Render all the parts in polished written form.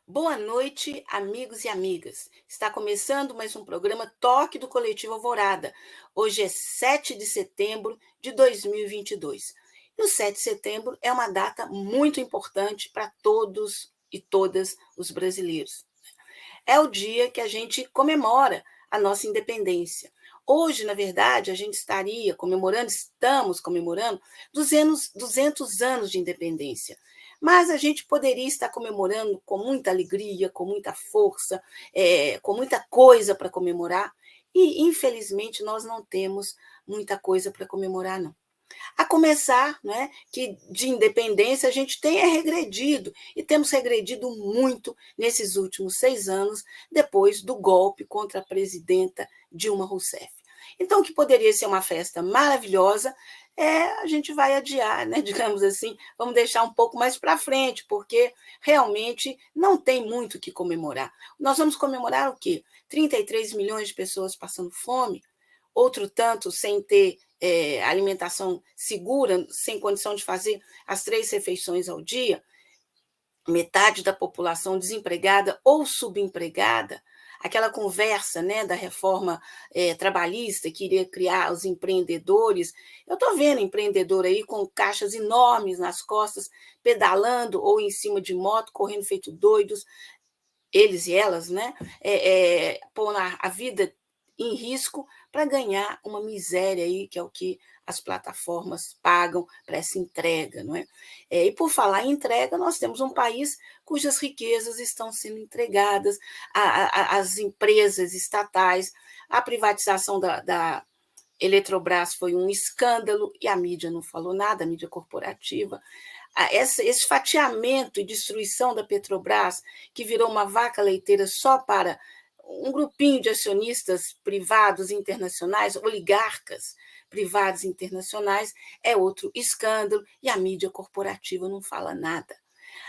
Boa noite, amigos e amigas. Está começando mais um programa Toque do Coletivo Alvorada. Hoje é 7 de setembro de 2022. E o 7 de setembro é uma data muito importante para todos e todas os brasileiros. É o dia que a gente comemora a nossa independência. Hoje, na verdade, a gente estamos comemorando 200 anos de independência. Mas a gente poderia estar comemorando com muita alegria, com muita força, com muita coisa para comemorar, e infelizmente nós não temos muita coisa para comemorar, não. A começar, né, que de independência a gente tem regredido, e temos regredido muito nesses últimos 6 anos, depois do golpe contra a presidenta Dilma Rousseff. Então, o que poderia ser uma festa maravilhosa, a gente vai adiar, né, digamos assim, vamos deixar um pouco mais para frente, porque realmente não tem muito o que comemorar. Nós vamos comemorar o quê? 33 milhões de pessoas passando fome, outro tanto sem ter alimentação segura, sem condição de fazer as 3 refeições ao dia, metade da população desempregada ou subempregada, aquela conversa, né, da reforma trabalhista que iria criar os empreendedores. Eu estou vendo empreendedor aí com caixas enormes nas costas, pedalando ou em cima de moto, correndo feito doidos, eles e elas, né, pôr a vida em risco para ganhar uma miséria aí, que é o que as plataformas pagam para essa entrega, não é? E por falar em entrega, nós temos um país cujas riquezas estão sendo entregadas às empresas estatais, a privatização da Eletrobras foi um escândalo e a mídia não falou nada, a mídia corporativa. Esse fatiamento e destruição da Petrobras, que virou uma vaca leiteira só para um grupinho de acionistas privados internacionais, oligarcas privados internacionais, é outro escândalo, e a mídia corporativa não fala nada.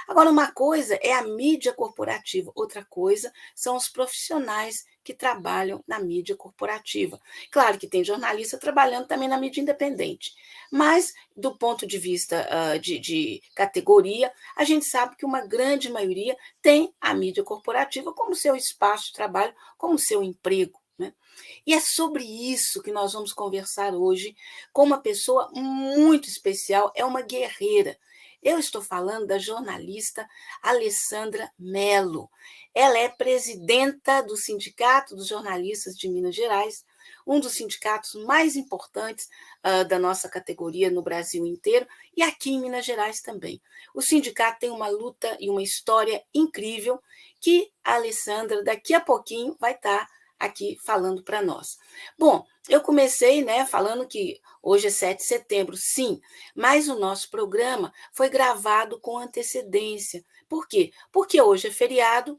Agora, uma coisa é a mídia corporativa, outra coisa são os profissionais que trabalham na mídia corporativa. Claro que tem jornalista trabalhando também na mídia independente, mas, do ponto de vista de categoria, a gente sabe que uma grande maioria tem a mídia corporativa como seu espaço de trabalho, como seu emprego. Né? E é sobre isso que nós vamos conversar hoje com uma pessoa muito especial, é uma guerreira. Eu estou falando da jornalista Alessandra Mello. Ela é presidenta do Sindicato dos Jornalistas de Minas Gerais, um dos sindicatos mais importantes da nossa categoria no Brasil inteiro e aqui em Minas Gerais também. O sindicato tem uma luta e uma história incrível que a Alessandra, daqui a pouquinho, vai estar aqui falando para nós. Bom, eu comecei, né, falando que hoje é 7 de setembro, sim, mas o nosso programa foi gravado com antecedência. Por quê? Porque hoje é feriado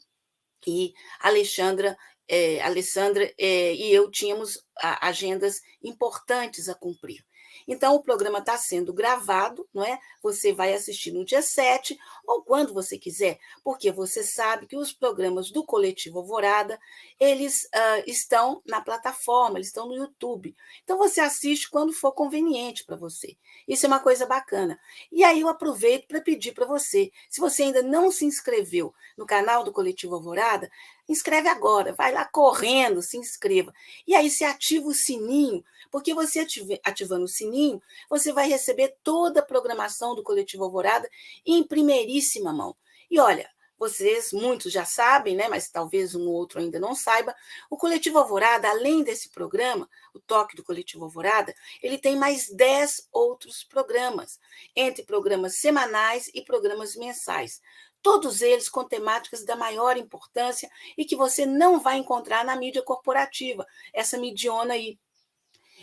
e Alessandra e eu tínhamos agendas importantes a cumprir. Então, o programa está sendo gravado, não é? Você vai assistir no dia 7 ou quando você quiser, porque você sabe que os programas do Coletivo Alvorada, eles estão na plataforma, eles estão no YouTube. Então, você assiste quando for conveniente para você. Isso é uma coisa bacana. E aí eu aproveito para pedir para você, se você ainda não se inscreveu no canal do Coletivo Alvorada, inscreve agora, vai lá correndo, se inscreva. E aí você ativa o sininho, porque você ativando o sininho, você vai receber toda a programação do Coletivo Alvorada em primeiríssima mão. E olha, vocês, muitos já sabem, né, mas talvez um ou outro ainda não saiba, o Coletivo Alvorada, além desse programa, o Toque do Coletivo Alvorada, ele tem mais 10 outros programas, entre programas semanais e programas mensais. Todos eles com temáticas da maior importância e que você não vai encontrar na mídia corporativa, essa midiona aí.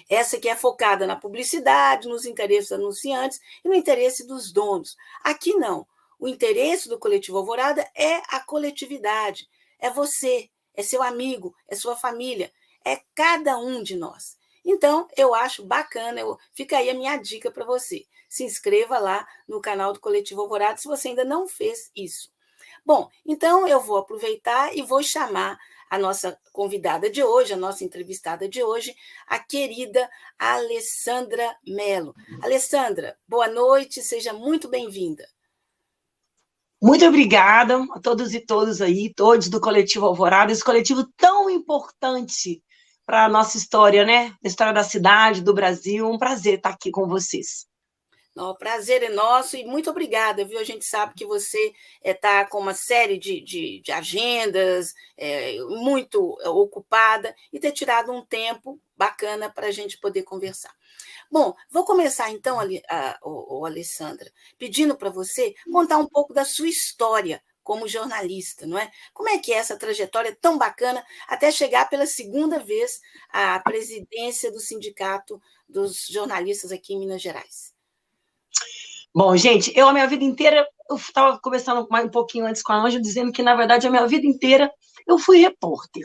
Essa que é focada na publicidade, nos interesses dos anunciantes e no interesse dos donos. Aqui não. O interesse do Coletivo Alvorada é a coletividade, é você, é seu amigo, é sua família, é cada um de nós. Então, eu acho bacana, fica aí a minha dica para você. Se inscreva lá no canal do Coletivo Alvorada se você ainda não fez isso. Bom, então eu vou aproveitar e vou chamar a nossa convidada de hoje, a nossa entrevistada de hoje, a querida Alessandra Mello. Alessandra, boa noite, seja muito bem-vinda. Muito obrigada a todos e todas aí, todos do Coletivo Alvorada, esse coletivo tão importante para a nossa história, né? A história da cidade, do Brasil. Um prazer estar aqui com vocês. O prazer é nosso e muito obrigada, viu? A gente sabe que você está com uma série de agendas, muito ocupada, e ter tirado um tempo bacana para a gente poder conversar. Bom, vou começar então, Alessandra, pedindo para você contar um pouco da sua história como jornalista, não é? Como é que é essa trajetória tão bacana até chegar pela segunda vez à presidência do Sindicato dos Jornalistas aqui em Minas Gerais? Bom, gente, a minha vida inteira, eu estava conversando um pouquinho antes com a Ângela, dizendo que, na verdade, a minha vida inteira eu fui repórter.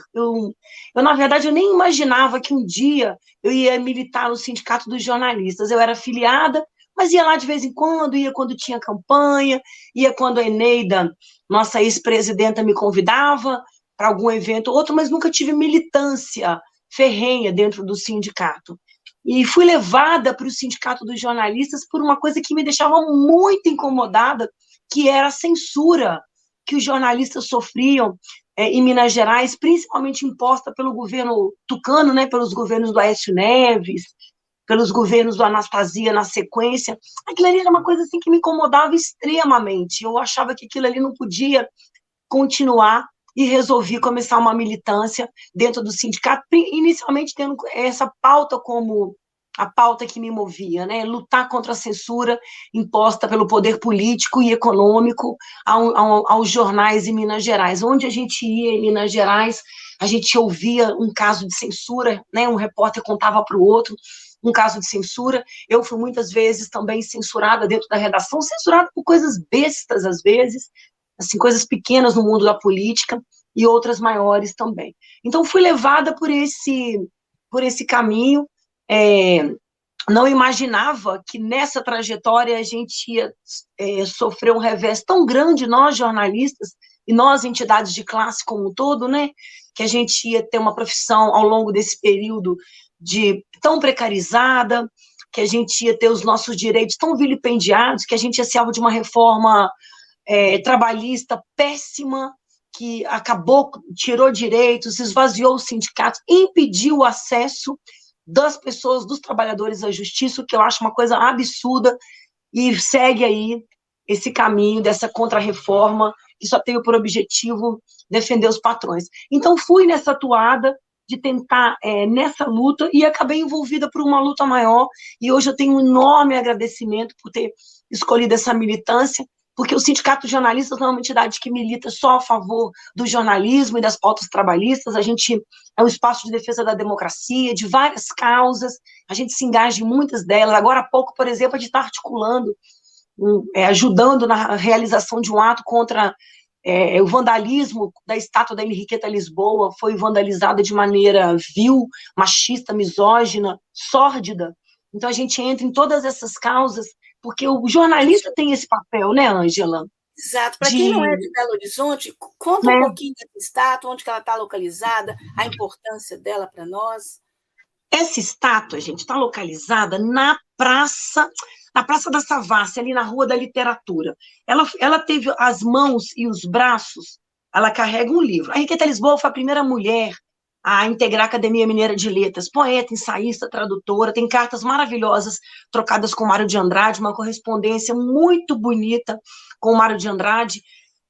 Na verdade, eu nem imaginava que um dia eu ia militar no Sindicato dos Jornalistas. Eu era afiliada, mas ia lá de vez em quando, ia quando tinha campanha, ia quando a Eneida, nossa ex-presidenta, me convidava para algum evento ou outro, mas nunca tive militância ferrenha dentro do sindicato. E fui levada para o Sindicato dos Jornalistas por uma coisa que me deixava muito incomodada, que era a censura que os jornalistas sofriam em Minas Gerais, principalmente imposta pelo governo tucano, né, pelos governos do Aécio Neves, pelos governos do Anastasia na sequência. Aquilo ali era uma coisa assim que me incomodava extremamente. Eu achava que aquilo ali não podia continuar e resolvi começar uma militância dentro do sindicato, inicialmente tendo essa pauta como a pauta que me movia, né? Lutar contra a censura imposta pelo poder político e econômico aos jornais em Minas Gerais. Onde a gente ia em Minas Gerais, a gente ouvia um caso de censura, né? Um repórter contava para o outro um caso de censura. Eu fui muitas vezes também censurada dentro da redação, censurada por coisas bestas às vezes, assim, coisas pequenas no mundo da política e outras maiores também. Então, fui levada por esse caminho, não imaginava que nessa trajetória a gente ia sofrer um revés tão grande, nós jornalistas, e nós entidades de classe como um todo, né, que a gente ia ter uma profissão ao longo desse período tão precarizada, que a gente ia ter os nossos direitos tão vilipendiados, que a gente ia ser alvo de uma reforma trabalhista péssima, que acabou, tirou direitos, esvaziou os sindicatos, impediu o acesso das pessoas, dos trabalhadores à justiça, o que eu acho uma coisa absurda, e segue aí esse caminho dessa contra-reforma, que só tem por objetivo defender os patrões. Então, fui nessa toada de tentar nessa luta, e acabei envolvida por uma luta maior, e hoje eu tenho um enorme agradecimento por ter escolhido essa militância, porque o Sindicato de Jornalistas não é uma entidade que milita só a favor do jornalismo e das pautas trabalhistas, a gente é um espaço de defesa da democracia, de várias causas, a gente se engaja em muitas delas. Agora há pouco, por exemplo, a gente está articulando, ajudando na realização de um ato contra o vandalismo da estátua da Henriqueta Lisboa, foi vandalizada de maneira vil, machista, misógina, sórdida. Então a gente entra em todas essas causas, porque o jornalista tem esse papel, né, Ângela? Exato. Para quem não é de Belo Horizonte, conta um pouquinho dessa estátua, onde que ela está localizada, a importância dela para nós. Essa estátua, gente, está localizada na Praça da Savassi, ali na Rua da Literatura. Ela teve as mãos e os braços, ela carrega um livro. A Henriqueta Lisboa foi a primeira mulher a integrar a Academia Mineira de Letras, poeta, ensaísta, tradutora, tem cartas maravilhosas trocadas com o Mário de Andrade, uma correspondência muito bonita com o Mário de Andrade,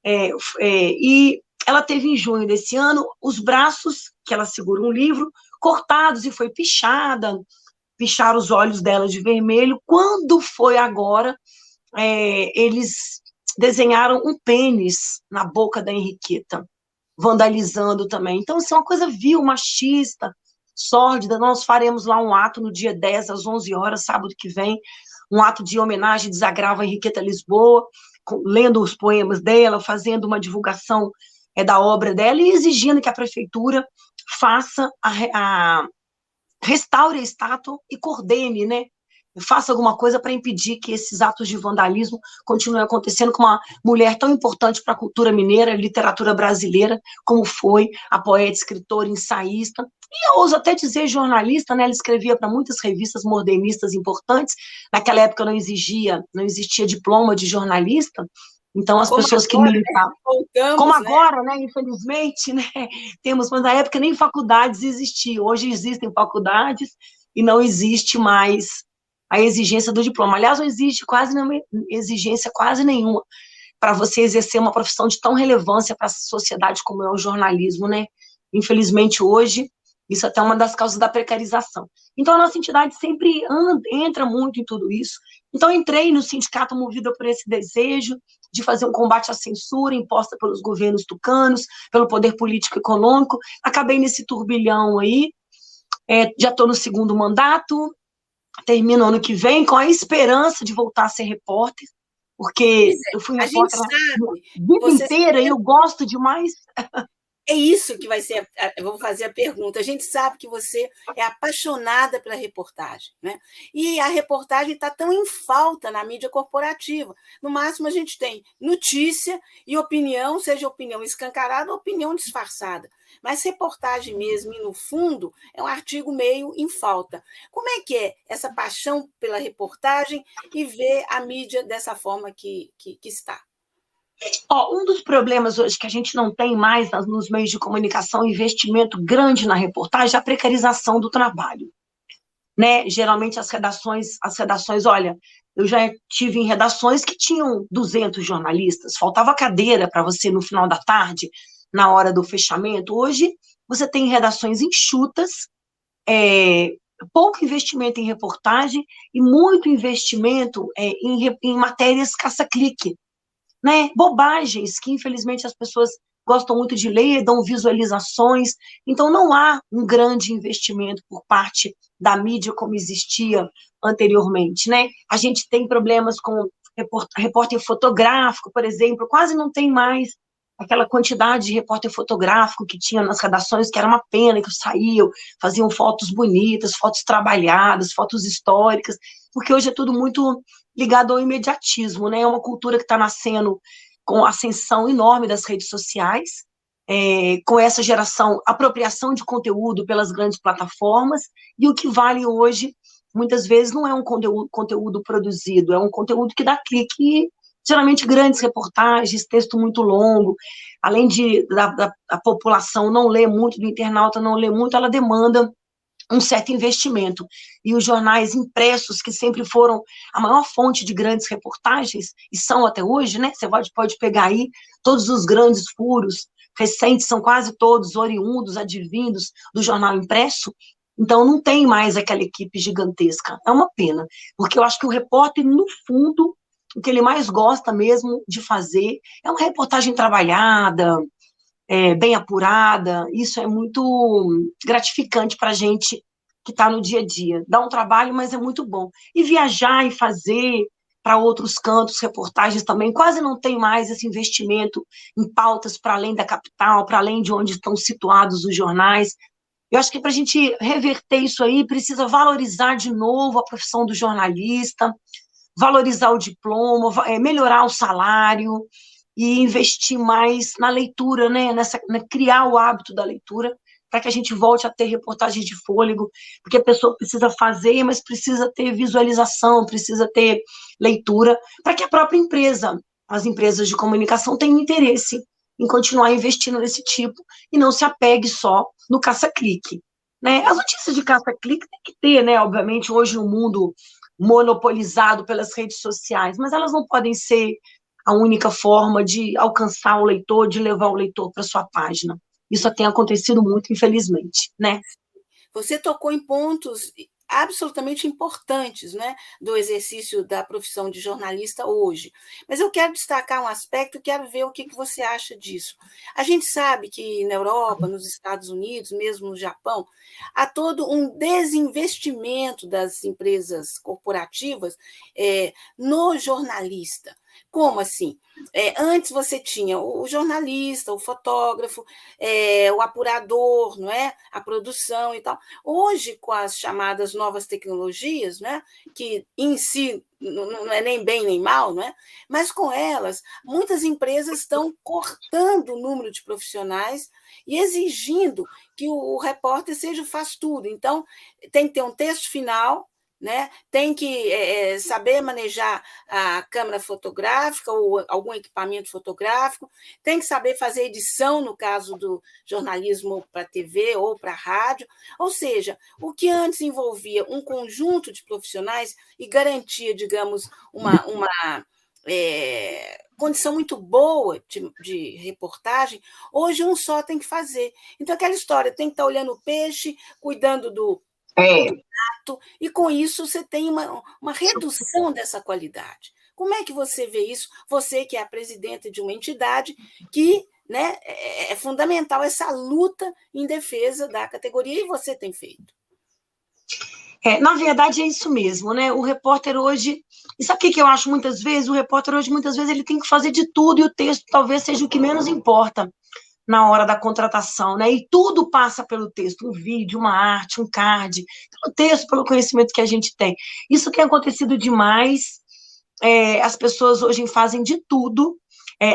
e ela teve em junho desse ano os braços, que ela segura um livro, cortados, e foi picharam os olhos dela de vermelho. Quando foi agora, eles desenharam um pênis na boca da Henriqueta, vandalizando também. Então, isso é uma coisa vil, machista, sórdida. Nós faremos lá um ato no dia 10, às 11 horas, sábado que vem, um ato de homenagem, desagravo a Henriqueta Lisboa, lendo os poemas dela, fazendo uma divulgação da obra dela, e exigindo que a prefeitura faça restaure a estátua e coordene, né? Faça alguma coisa para impedir que esses atos de vandalismo continuem acontecendo com uma mulher tão importante para a cultura mineira, literatura brasileira, como foi a poeta, escritora, ensaísta, e eu ouso até dizer jornalista, né? Ela escrevia para muitas revistas modernistas importantes. Naquela época não existia diploma de jornalista, Então, as Como pessoas que agora, né? militavam, como Voltamos, né? agora, né, infelizmente, né, temos, mas na época nem faculdades existiam. Hoje existem faculdades e não existe mais a exigência do diploma. Aliás, não existe quase nenhuma exigência, quase nenhuma, para você exercer uma profissão de tão relevância para a sociedade como é o jornalismo, né? Infelizmente, hoje, isso até é uma das causas da precarização. Então, a nossa entidade sempre entra muito em tudo isso. Então, entrei no sindicato movida por esse desejo de fazer um combate à censura imposta pelos governos tucanos, pelo poder político e econômico. Acabei nesse turbilhão aí, já estou no segundo mandato, termino ano que vem com a esperança de voltar a ser repórter, porque eu fui A gente repórter a sabe que vida você inteira e eu gosto demais. é isso que vai ser. Eu vou fazer a pergunta. A gente sabe que você é apaixonada pela reportagem, né? E a reportagem está tão em falta na mídia corporativa. No máximo, a gente tem notícia e opinião, seja opinião escancarada ou opinião disfarçada. Mas reportagem mesmo, e no fundo, é um artigo meio em falta. Como é que é essa paixão pela reportagem e ver a mídia dessa forma que está? Um dos problemas hoje que a gente não tem mais nos meios de comunicação, investimento grande na reportagem, é a precarização do trabalho, né? Geralmente as redações, olha, eu já tive em redações que tinham 200 jornalistas, faltava cadeira para você no final da tarde, na hora do fechamento. Hoje você tem redações enxutas, é, pouco investimento em reportagem e muito investimento em matérias caça-clique, né? Bobagens que, infelizmente, as pessoas gostam muito de ler, dão visualizações. Então, não há um grande investimento por parte da mídia como existia anteriormente, né? A gente tem problemas com repórter fotográfico, por exemplo, quase não tem mais aquela quantidade de repórter fotográfico que tinha nas redações, que era uma pena, que saíam, faziam fotos bonitas, fotos trabalhadas, fotos históricas, porque hoje é tudo muito ligado ao imediatismo, né? É uma cultura que está nascendo com a ascensão enorme das redes sociais, com essa geração, apropriação de conteúdo pelas grandes plataformas, e o que vale hoje, muitas vezes, não é um conteúdo produzido, é um conteúdo que dá clique, e geralmente grandes reportagens, texto muito longo, além da população não ler muito, do internauta não ler muito, ela demanda um certo investimento. E os jornais impressos, que sempre foram a maior fonte de grandes reportagens, e são até hoje, né? Você pode pegar aí todos os grandes furos recentes, são quase todos oriundos, advindos do jornal impresso. Então, não tem mais aquela equipe gigantesca. É uma pena, porque eu acho que o repórter, no fundo, o que ele mais gosta mesmo de fazer é uma reportagem trabalhada, bem apurada. Isso é muito gratificante para a gente que está no dia a dia. Dá um trabalho, mas é muito bom. E viajar e fazer para outros cantos, reportagens também, quase não tem mais esse investimento em pautas para além da capital, para além de onde estão situados os jornais. Eu acho que para a gente reverter isso aí, precisa valorizar de novo a profissão do jornalista, valorizar o diploma, melhorar o salário e investir mais na leitura, né? Criar o hábito da leitura, para que a gente volte a ter reportagens de fôlego, porque a pessoa precisa fazer, mas precisa ter visualização, precisa ter leitura, para que a própria empresa, as empresas de comunicação, tenham interesse em continuar investindo nesse tipo e não se apegue só no caça-clique. Né? As notícias de caça-clique tem que ter, né? Obviamente, hoje no mundo monopolizado pelas redes sociais, mas elas não podem ser a única forma de alcançar o leitor, de levar o leitor para sua página. Isso tem acontecido muito, infelizmente, né? Você tocou em pontos absolutamente importantes, né, do exercício da profissão de jornalista hoje. Mas eu quero destacar um aspecto e quero ver o que você acha disso. A gente sabe que na Europa, nos Estados Unidos, mesmo no Japão, há todo um desinvestimento das empresas corporativas no jornalista. Como assim? Antes você tinha o jornalista, o fotógrafo, o apurador, não é? A produção e tal. Hoje, com as chamadas novas tecnologias, né, que em si não é nem bem nem mal, não é? Mas com elas, muitas empresas estão cortando o número de profissionais e exigindo que o repórter seja o faz tudo. Então, tem que ter um texto final, né? Tem que saber manejar a câmera fotográfica ou algum equipamento fotográfico, tem que saber fazer edição, no caso do jornalismo para TV ou para rádio. Ou seja, o que antes envolvia um conjunto de profissionais e garantia, digamos, uma condição muito boa de reportagem, hoje um só tem que fazer. Então, aquela história, tem que estar olhando o peixe, cuidando do prato, e com isso você tem uma redução dessa qualidade. Como é que você vê isso? Você que é a presidenta de uma entidade que, né, é fundamental essa luta em defesa da categoria, e você tem feito. Na verdade, é isso mesmo, né? O repórter hoje. E sabe o que eu acho muitas vezes? O repórter hoje, muitas vezes, ele tem que fazer de tudo e o texto talvez seja o que menos importa na hora da contratação, né? E tudo passa pelo texto, um vídeo, uma arte, um card, pelo texto, pelo conhecimento que a gente tem. Isso tem acontecido demais. As pessoas hoje fazem de tudo.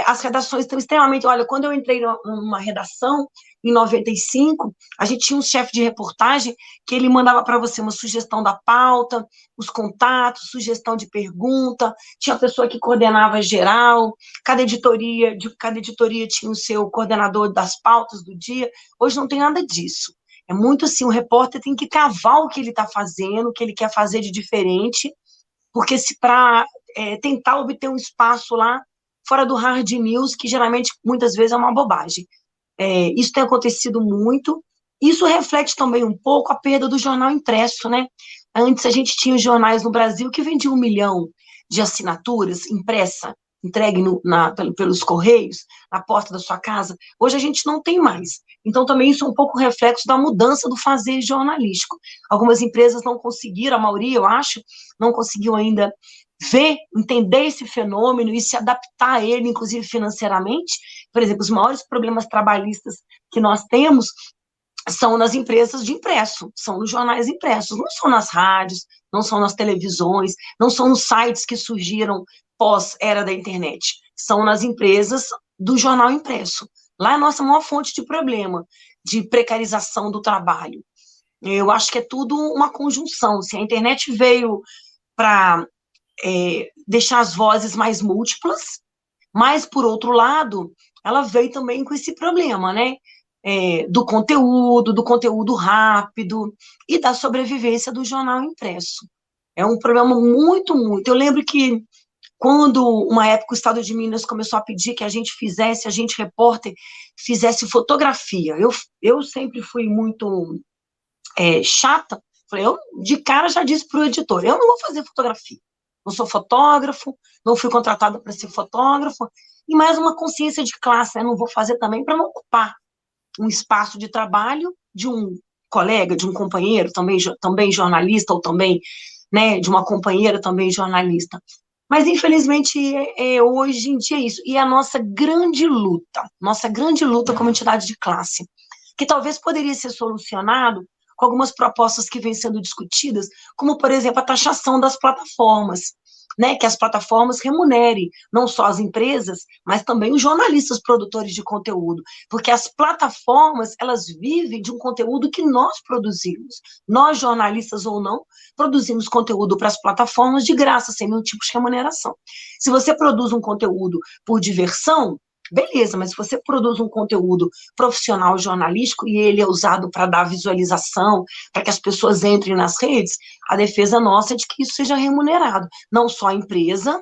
As redações estão extremamente... Olha, quando eu entrei numa redação, em 95, a gente tinha um chefe de reportagem que ele mandava para você uma sugestão da pauta, os contatos, sugestão de pergunta, tinha a pessoa que coordenava geral, cada editoria tinha o seu coordenador das pautas do dia. Hoje não tem nada disso. É muito assim, o repórter tem que cavar o que ele está fazendo, o que ele quer fazer de diferente, porque se para tentar obter um espaço lá fora do hard news, que geralmente, muitas vezes, é uma bobagem. Isso tem acontecido muito. Isso reflete também um pouco a perda do jornal impresso, né? Antes a gente tinha os jornais no Brasil que vendiam 1 milhão de assinaturas impressa, entregue pelos correios, na porta da sua casa. Hoje a gente não tem mais. Então também isso é um pouco reflexo da mudança do fazer jornalístico. Algumas empresas não conseguiram, a maioria, eu acho, não conseguiu ainda entender esse fenômeno e se adaptar a ele, inclusive financeiramente. Por exemplo, os maiores problemas trabalhistas que nós temos são nas empresas de impresso, são nos jornais impressos, não são nas rádios, não são nas televisões, não são nos sites que surgiram pós-era da internet, são nas empresas do jornal impresso. Lá é a nossa maior fonte de problema, de precarização do trabalho. Eu acho que é tudo uma conjunção. Se a internet veio para deixar as vozes mais múltiplas, mas, por outro lado, ela veio também com esse problema, né? Do conteúdo rápido e da sobrevivência do jornal impresso. É um problema muito, muito. Eu lembro que quando, uma época, o Estado de Minas começou a pedir que a gente repórter, fizesse fotografia. Eu sempre fui muito chata. Falei, eu de cara já disse para o editor, eu não vou fazer fotografia. Não sou fotógrafo, não fui contratada para ser fotógrafo, e mais uma consciência de classe, eu não vou fazer também para não ocupar um espaço de trabalho de um colega, de um companheiro, também jornalista, ou também, né, de uma companheira também jornalista. Mas, infelizmente, hoje em dia é isso. E a nossa grande luta como entidade de classe, que talvez poderia ser solucionado com algumas propostas que vêm sendo discutidas, como, por exemplo, a taxação das plataformas, né, que as plataformas remunerem não só as empresas, mas também os jornalistas produtores de conteúdo, porque as plataformas, elas vivem de um conteúdo que nós produzimos. Nós, jornalistas ou não, produzimos conteúdo para as plataformas de graça, sem nenhum tipo de remuneração. Se você produz um conteúdo por diversão, beleza, mas se você produz um conteúdo profissional jornalístico e ele é usado para dar visualização, para que as pessoas entrem nas redes, a defesa nossa é de que isso seja remunerado. Não só a empresa,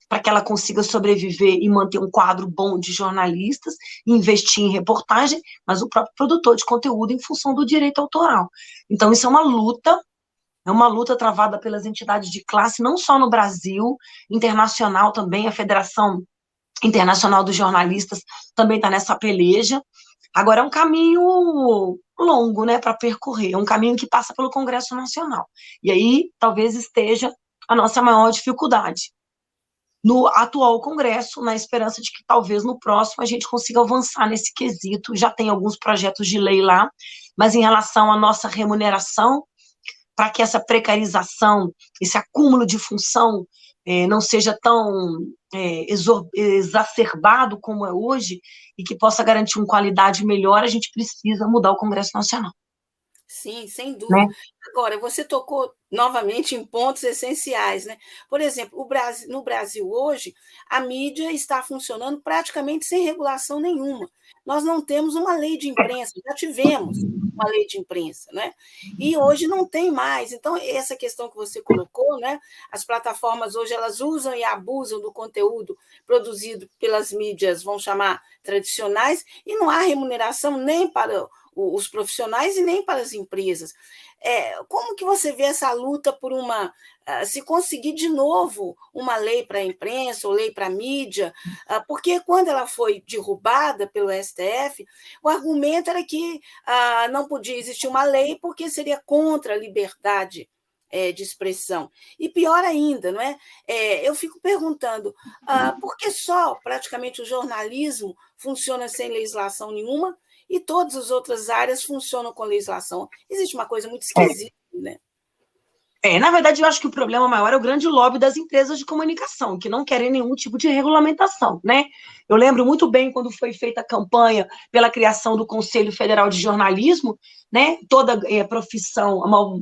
para que ela consiga sobreviver e manter um quadro bom de jornalistas, investir em reportagem, mas o próprio produtor de conteúdo em função do direito autoral. Então, isso é uma luta travada pelas entidades de classe, não só no Brasil, internacional também, a Federação Internacional dos Jornalistas também está nessa peleja. Agora, é um caminho longo, né, para percorrer, é um caminho que passa pelo Congresso Nacional. E aí, talvez esteja a nossa maior dificuldade. No atual Congresso, na esperança de que talvez no próximo a gente consiga avançar nesse quesito. Já tem alguns projetos de lei lá, mas em relação à nossa remuneração, para que essa precarização, esse acúmulo de função não seja tão exacerbado como é hoje e que possa garantir uma qualidade melhor, a gente precisa mudar o Congresso Nacional. Sim, sem Né? dúvida. Agora, você tocou novamente em pontos essenciais, né? Por exemplo, no Brasil hoje, a mídia está funcionando praticamente sem regulação nenhuma. Nós não temos uma lei de imprensa, já tivemos uma lei de imprensa, né? E hoje não tem mais. Então, essa questão que você colocou, né? As plataformas hoje elas usam e abusam do conteúdo produzido pelas mídias, vamos chamar tradicionais, e não há remuneração nem para os profissionais e nem para as empresas. Como que você vê essa luta por se conseguir de novo uma lei para a imprensa ou lei para a mídia? Porque quando ela foi derrubada pelo STF, o argumento era que não podia existir uma lei porque seria contra a liberdade de expressão. E pior ainda, não é? Eu fico perguntando, por que só praticamente o jornalismo funciona sem legislação nenhuma e todas as outras áreas funcionam com legislação? Existe uma coisa muito esquisita, né? Na verdade, eu acho que o problema maior é o grande lobby das empresas de comunicação, que não querem nenhum tipo de regulamentação, né? Eu lembro muito bem quando foi feita a campanha pela criação do Conselho Federal de Jornalismo, né? Toda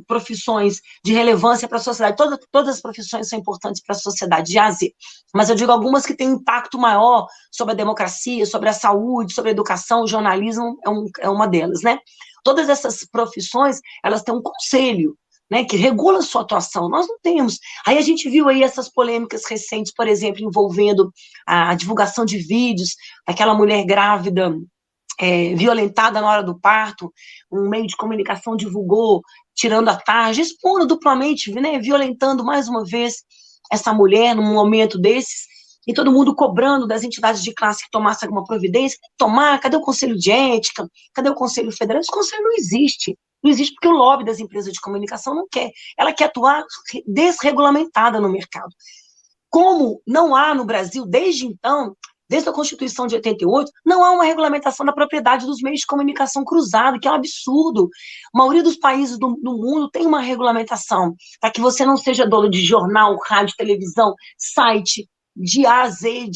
profissões de relevância para a sociedade, todas as profissões são importantes para a sociedade, de A a Z. Mas eu digo algumas que têm impacto maior sobre a democracia, sobre a saúde, sobre a educação, o jornalismo é uma delas, né? Todas essas profissões, elas têm um conselho, né, que regula a sua atuação. Nós não temos. Aí a gente viu aí essas polêmicas recentes, por exemplo, envolvendo a divulgação de vídeos daquela mulher grávida violentada na hora do parto, um meio de comunicação divulgou, tirando a tarde, expondo duplamente, né, violentando mais uma vez essa mulher num momento desses, e todo mundo cobrando das entidades de classe que tomasse alguma providência. Tomar, cadê o Conselho de Ética? Cadê o Conselho Federal? Esse conselho não existe. Não existe porque o lobby das empresas de comunicação não quer. Ela quer atuar desregulamentada no mercado. Como não há no Brasil, desde então, desde a Constituição de 88, não há uma regulamentação da propriedade dos meios de comunicação cruzado, que é um absurdo. A maioria dos países do mundo tem uma regulamentação para que você não seja dono de jornal, rádio, televisão, site, de A a Z,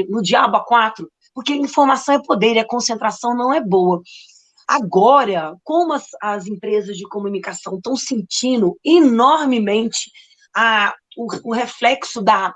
no diabo a quatro, porque informação é poder e a concentração não é boa. Agora, como as empresas de comunicação estão sentindo enormemente o reflexo da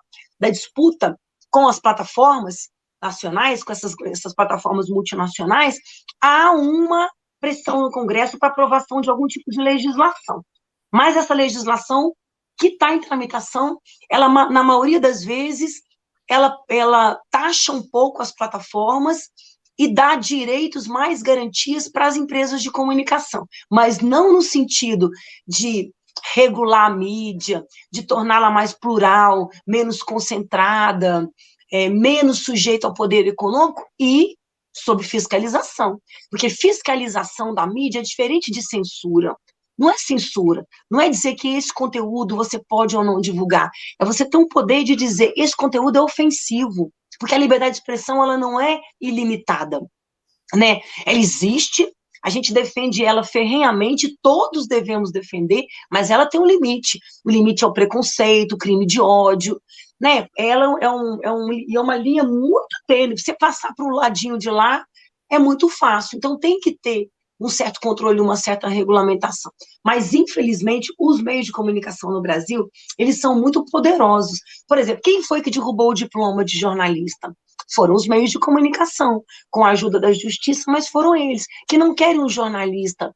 disputa com as plataformas nacionais, com essas plataformas multinacionais, há uma pressão no Congresso para aprovação de algum tipo de legislação. Mas essa legislação que está em tramitação, ela, na maioria das vezes, ela taxa um pouco as plataformas e dá direitos, mais garantias para as empresas de comunicação, mas não no sentido de regular a mídia, de torná-la mais plural, menos concentrada, menos sujeita ao poder econômico e sob fiscalização, porque fiscalização da mídia é diferente de censura. Não é censura, não é dizer que esse conteúdo você pode ou não divulgar, é você ter um poder de dizer esse conteúdo é ofensivo, porque a liberdade de expressão ela não é ilimitada, né? Ela existe, a gente defende ela ferrenhamente, todos devemos defender, mas ela tem um limite. O limite é o preconceito, o crime de ódio, né? Ela é uma linha muito tênue. Você passar para um ladinho de lá é muito fácil. Então tem que ter um certo controle, uma certa regulamentação. Mas, infelizmente, os meios de comunicação no Brasil, eles são muito poderosos. Por exemplo, quem foi que derrubou o diploma de jornalista? Foram os meios de comunicação, com a ajuda da justiça, mas foram eles, que não querem um jornalista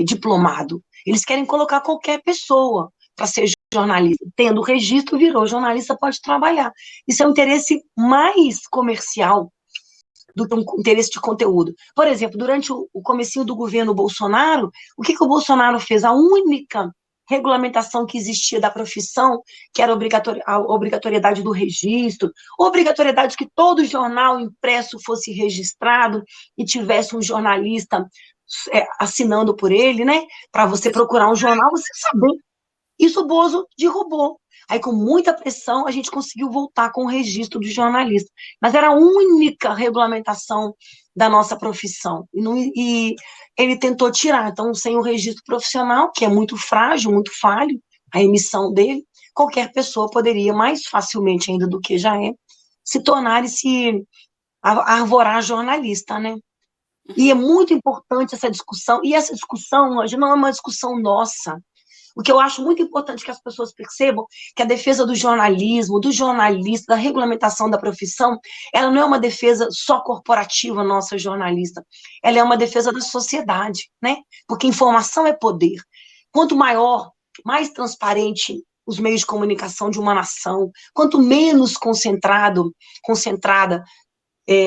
diplomado. Eles querem colocar qualquer pessoa para ser jornalista. Tendo registro, virou jornalista, pode trabalhar. Isso é um interesse mais comercial do que um interesse de conteúdo. Por exemplo, durante o comecinho do governo Bolsonaro, o que o Bolsonaro fez? A única regulamentação que existia da profissão, que era a obrigatoriedade do registro, obrigatoriedade que todo jornal impresso fosse registrado e tivesse um jornalista assinando por ele, né? Para você procurar um jornal, você saber. Isso o Bozo derrubou. Aí, com muita pressão, a gente conseguiu voltar com o registro do jornalista. Mas era a única regulamentação da nossa profissão. E ele tentou tirar. Então, sem o registro profissional, que é muito frágil, muito falho, a emissão dele, qualquer pessoa poderia, mais facilmente ainda do que já é, se tornar e se arvorar jornalista, né? E é Uhum, muito importante essa discussão, e essa discussão hoje não é uma discussão nossa. O que eu acho muito importante que as pessoas percebam que a defesa do jornalismo, do jornalista, da regulamentação da profissão, ela não é uma defesa só corporativa nossa jornalista, ela é uma defesa da sociedade, né? Porque informação é poder. Quanto maior, mais transparente os meios de comunicação de uma nação, quanto menos concentrada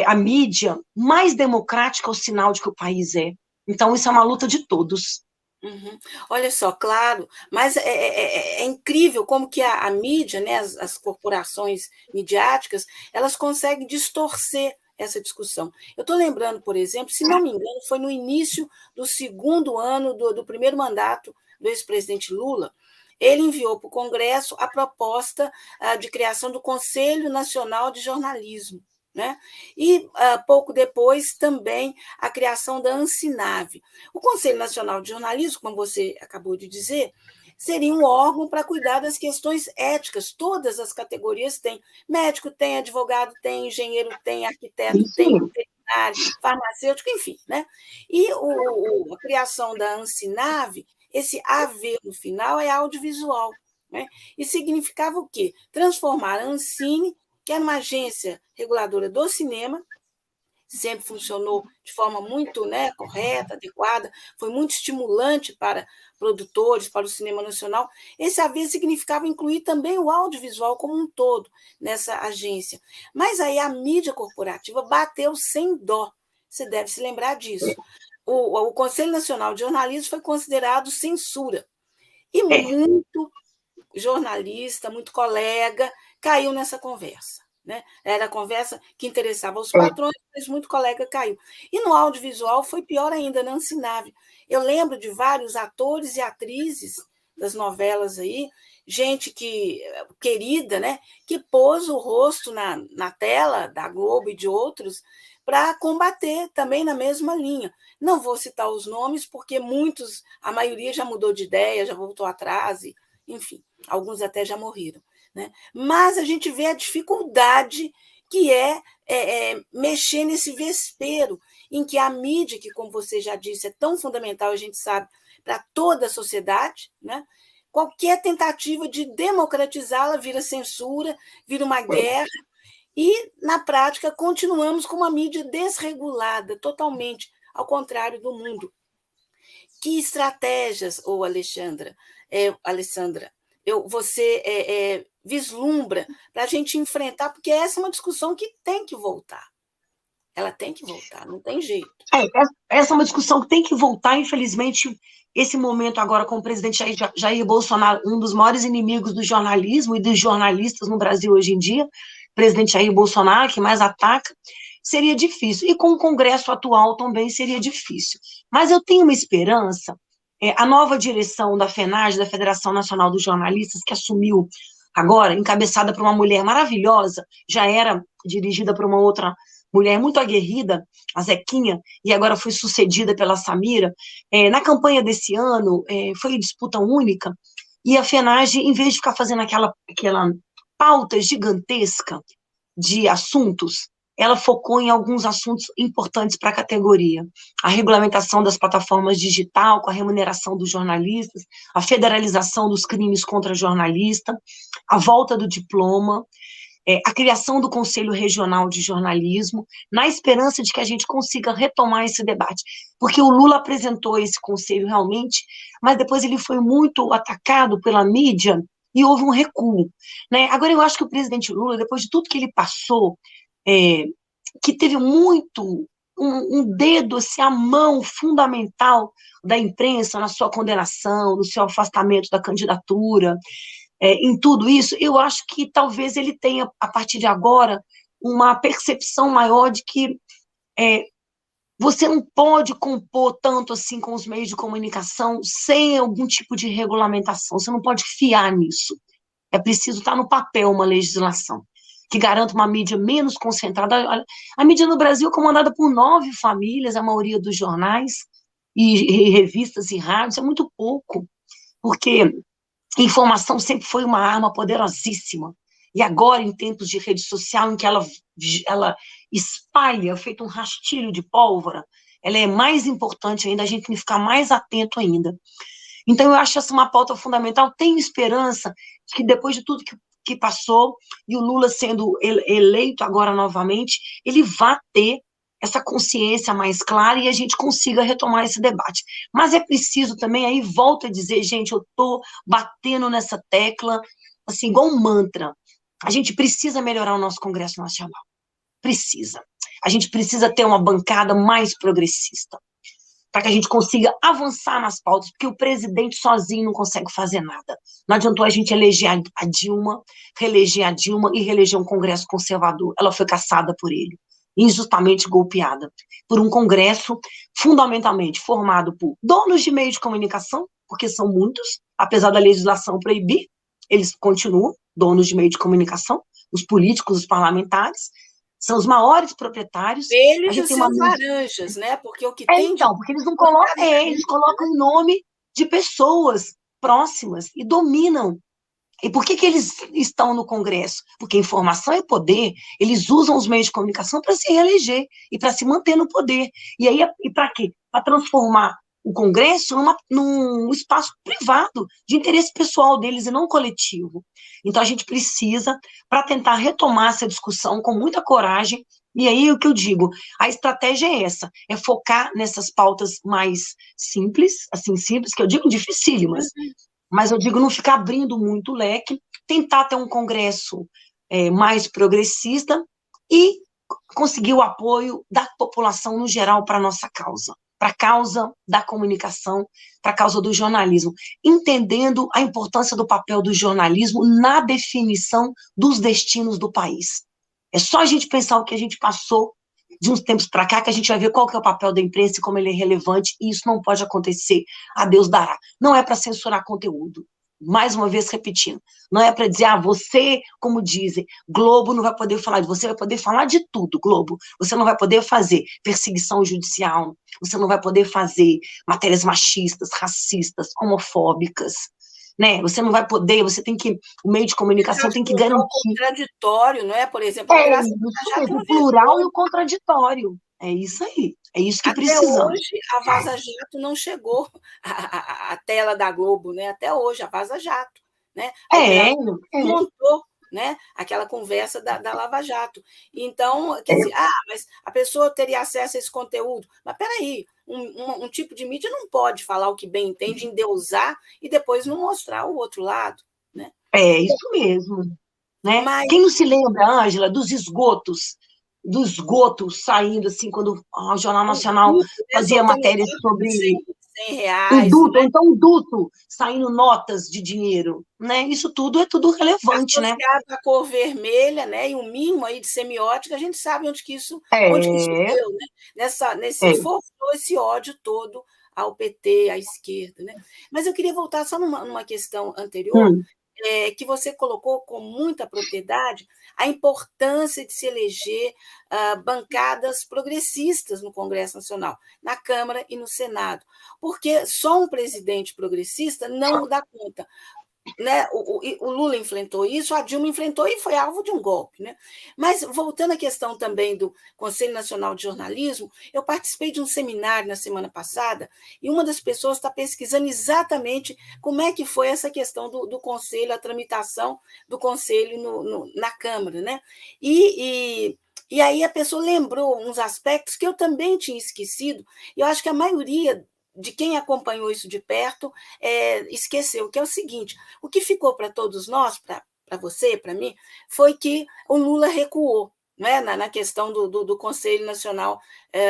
a mídia, mais democrática é o sinal de que o país é. Então, isso é uma luta de todos. uhum. Olha só, claro, mas é incrível como que a mídia, né, as corporações midiáticas, elas conseguem distorcer essa discussão. Eu estou lembrando, por exemplo, se não me engano, foi no início do segundo ano do primeiro mandato do ex-presidente Lula, ele enviou para o Congresso a proposta de criação do Conselho Nacional de Jornalismo. Né? E pouco depois também a criação da Ancinave. O Conselho Nacional de Jornalismo, como você acabou de dizer, seria um órgão para cuidar das questões éticas. Todas as categorias têm. Médico tem, advogado tem, engenheiro tem, arquiteto Isso tem, aí. veterinário, farmacêutico, enfim. Né? E a criação da Ancinave, esse AV no final é audiovisual. Né? E significava o quê? Transformar a Ancine, que era uma agência reguladora do cinema, sempre funcionou de forma muito, né, correta, adequada, foi muito estimulante para produtores, para o cinema nacional. Esse haver significava incluir também o audiovisual como um todo nessa agência. Mas aí a mídia corporativa bateu sem dó. Você deve se lembrar disso. O Conselho Nacional de Jornalismo foi considerado censura. E É, muito jornalista, muito colega, caiu nessa conversa. Né? Era a conversa que interessava aos é. patrões, mas muito colega caiu. E no audiovisual foi pior ainda, não ensinava. Eu lembro de vários atores e atrizes das novelas aí, gente que querida, né, que pôs o rosto na tela da Globo e de outros para combater também na mesma linha. Não vou citar os nomes, porque muitos, a maioria já mudou de ideia, já voltou atrás, enfim, alguns até já morreram. Né? Mas a gente vê a dificuldade que mexer nesse vespeiro em que a mídia, que, como você já disse, é tão fundamental, a gente sabe, para toda a sociedade, né? Qualquer tentativa de democratizá-la vira censura, vira uma guerra, e, na prática, continuamos com uma mídia desregulada, totalmente, ao contrário do mundo. Que estratégias, ou Alessandra, você vislumbra para a gente enfrentar, porque essa é uma discussão que tem que voltar. Ela tem que voltar, não tem jeito. Essa é uma discussão que tem que voltar, infelizmente, esse momento agora com o presidente Jair Bolsonaro, um dos maiores inimigos do jornalismo e dos jornalistas no Brasil hoje em dia, o presidente Jair Bolsonaro, que mais ataca, seria difícil. E com o Congresso atual também seria difícil. Mas eu tenho uma esperança, a nova direção da FENAGE, da Federação Nacional dos Jornalistas, que assumiu agora, encabeçada por uma mulher maravilhosa, já era dirigida por uma outra mulher muito aguerrida, a Zequinha, e agora foi sucedida pela Samira. Na campanha desse ano, foi disputa única, e a FENAGE, em vez de ficar fazendo aquela pauta gigantesca de assuntos, ela focou em alguns assuntos importantes para a categoria. A regulamentação das plataformas digital, com a remuneração dos jornalistas, a federalização dos crimes contra jornalista, a volta do diploma, a criação do Conselho Regional de Jornalismo, na esperança de que a gente consiga retomar esse debate. Porque o Lula apresentou esse conselho realmente, mas depois ele foi muito atacado pela mídia e houve um recuo. Né? Agora, eu acho que o presidente Lula, depois de tudo que ele passou, que teve muito um dedo, assim, a mão fundamental da imprensa na sua condenação, no seu afastamento da candidatura, em tudo isso, eu acho que talvez ele tenha, a partir de agora, uma percepção maior de que você não pode compor tanto assim com os meios de comunicação sem algum tipo de regulamentação, você não pode fiar nisso. É preciso estar no papel uma legislação que garanta uma mídia menos concentrada. A mídia no Brasil é comandada por 9 famílias, a maioria dos jornais e revistas e rádios, é muito pouco, porque informação sempre foi uma arma poderosíssima. E agora, em tempos de rede social, em que ela espalha, feito um rastilho de pólvora, ela é mais importante ainda, a gente tem que ficar mais atento ainda. Então, eu acho essa uma pauta fundamental. Tenho esperança de que depois de tudo que passou, e o Lula sendo eleito agora novamente, ele vá ter essa consciência mais clara e a gente consiga retomar esse debate. Mas é preciso também, aí volto a dizer, gente, eu estou batendo nessa tecla, assim, igual um mantra. A gente precisa melhorar o nosso Congresso Nacional. Precisa. A gente precisa ter uma bancada mais progressista, para que a gente consiga avançar nas pautas, porque o presidente sozinho não consegue fazer nada. Não adiantou a gente eleger a Dilma, reeleger a Dilma e reeleger um Congresso conservador. Ela foi caçada por ele, injustamente golpeada, por um Congresso fundamentalmente formado por donos de meios de comunicação, porque são muitos, apesar da legislação proibir, eles continuam donos de meios de comunicação, os políticos, os parlamentares, são os maiores proprietários. A Eles e gente os tem uma seus laranjas, né? Porque o que tem de então, porque eles não colocam, eles colocam o nome de pessoas próximas e dominam. E por que eles estão no Congresso? Porque informação é poder, eles usam os meios de comunicação para se reeleger e para se manter no poder. E aí, e para quê? Para transformar o Congresso num espaço privado, de interesse pessoal deles e não coletivo. Então, a gente precisa, para tentar retomar essa discussão com muita coragem, e aí o que eu digo, a estratégia é essa, é focar nessas pautas mais simples, assim, simples, que eu digo dificílimas, mas eu digo não ficar abrindo muito o leque, tentar ter um Congresso mais progressista e conseguir o apoio da população no geral para a nossa causa, para a causa da comunicação, para a causa do jornalismo, entendendo a importância do papel do jornalismo na definição dos destinos do país. É só a gente pensar o que a gente passou de uns tempos para cá, que a gente vai ver qual que é o papel da imprensa e como ele é relevante, e isso não pode acontecer, a Deus dará. Não é para censurar conteúdo, mais uma vez repetindo, não é para dizer, você, como dizem, Globo não vai poder falar, você vai poder falar de tudo, Globo, você não vai poder fazer perseguição judicial, você não vai poder fazer matérias machistas, racistas, homofóbicas, né? Você não vai poder, você tem que, o meio de comunicação tem que garantir. O contraditório, não é? Por exemplo, a Operação Isso Jato mesmo, não o plural vetou. e o contraditório. É isso aí. É isso que Até precisamos. hoje, a Vaza Jato não chegou à tela da Globo, né? Até hoje, a Vaza Jato. Né? A Operação montou, né, aquela conversa da Lava Jato. Então, quer dizer, mas a pessoa teria acesso a esse conteúdo. Mas peraí, um tipo de mídia não pode falar o que bem entende, endeusar e depois não mostrar o outro lado. Né? É isso mesmo. Né? Mas, Quem não se lembra, Ângela, dos esgotos saindo, assim, quando o Jornal Nacional fazia matérias sobre R$100, um duto, né? ou então um duto saindo notas de dinheiro, né? Isso tudo é tudo relevante, né? Associado à cor vermelha, né? E um mínimo aí de semiótica, a gente sabe onde que isso deu, né? Forçou esse ódio todo ao PT, à esquerda, né? Mas eu queria voltar só numa questão anterior, que você colocou com muita propriedade a importância de se eleger bancadas progressistas no Congresso Nacional, na Câmara e no Senado, porque só um presidente progressista não dá conta. Né? O Lula enfrentou isso, a Dilma enfrentou e foi alvo de um golpe. Né? Mas, voltando à questão também do Conselho Nacional de Jornalismo, eu participei de um seminário na semana passada e uma das pessoas está pesquisando exatamente como é que foi essa questão do Conselho, a tramitação do Conselho na Câmara. Né? E aí a pessoa lembrou uns aspectos que eu também tinha esquecido, e eu acho que a maioria de quem acompanhou isso de perto esqueceu, que é o seguinte, o que ficou para todos nós, para você, para mim, foi que o Lula recuou, né, na questão do Conselho Nacional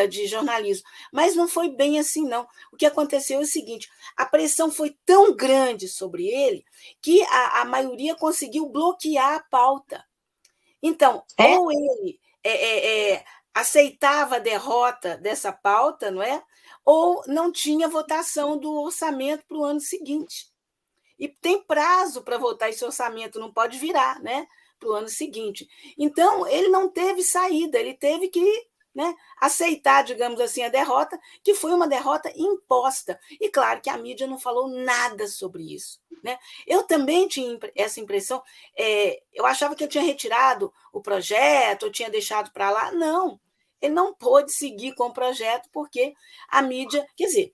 de Jornalismo. Mas não foi bem assim, não. O que aconteceu é o seguinte, a pressão foi tão grande sobre ele que a maioria conseguiu bloquear a pauta. Então, ou ele aceitava a derrota dessa pauta, não é? Ou não tinha votação do orçamento para o ano seguinte. E tem prazo para votar esse orçamento, não pode virar, né? Para o ano seguinte. Então, ele não teve saída, ele teve que, né, aceitar, digamos assim, a derrota, que foi uma derrota imposta. E claro que a mídia não falou nada sobre isso. Né? Eu também tinha essa impressão, eu achava que eu tinha retirado o projeto, eu tinha deixado para lá. Não, ele não pôde seguir com o projeto porque a mídia, quer dizer,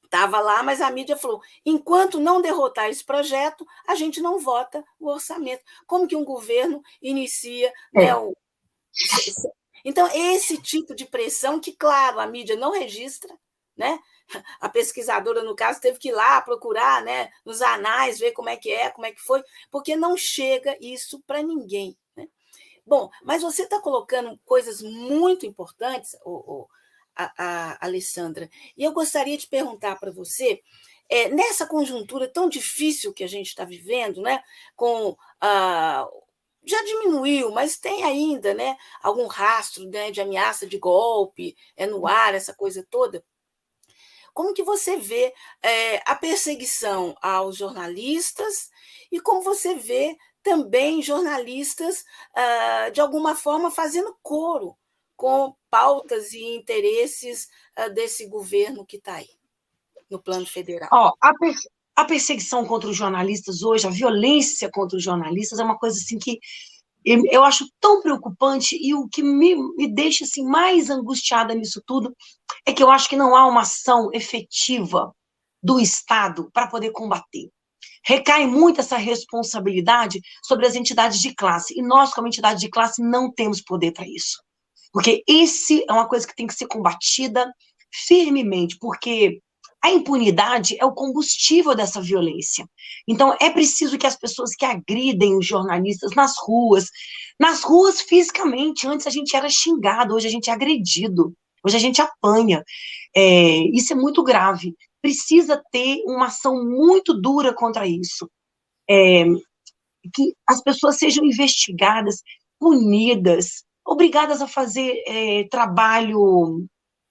estava lá, mas a mídia falou: enquanto não derrotar esse projeto, a gente não vota o orçamento. Como que um governo inicia, né, É. Então, esse tipo de pressão que, claro, a mídia não registra, né? A pesquisadora, no caso, teve que ir lá procurar, né, nos anais, ver como é, como é que foi, porque não chega isso para ninguém. Né? Bom, mas você está colocando coisas muito importantes, Alessandra, e eu gostaria de perguntar para você, nessa conjuntura tão difícil que a gente está vivendo, né, com já diminuiu, mas tem ainda, né, algum rastro, né, de ameaça de golpe, no ar, essa coisa toda. Como que você vê a perseguição aos jornalistas e como você vê também jornalistas, de alguma forma, fazendo coro com pautas e interesses desse governo que está aí, no plano federal? Ó, a perseguição contra os jornalistas hoje, a violência contra os jornalistas é uma coisa assim que eu acho tão preocupante, e o que me deixa assim, mais angustiada nisso tudo é que eu acho que não há uma ação efetiva do Estado para poder combater. Recai muito essa responsabilidade sobre as entidades de classe, e nós, como entidade de classe, não temos poder para isso. Porque esse é uma coisa que tem que ser combatida firmemente, porque a impunidade é o combustível dessa violência. Então, é preciso que as pessoas que agridem os jornalistas nas ruas fisicamente, antes a gente era xingado, hoje a gente é agredido, hoje a gente apanha. Isso é muito grave. Precisa ter uma ação muito dura contra isso. Que as pessoas sejam investigadas, punidas, obrigadas a fazer trabalho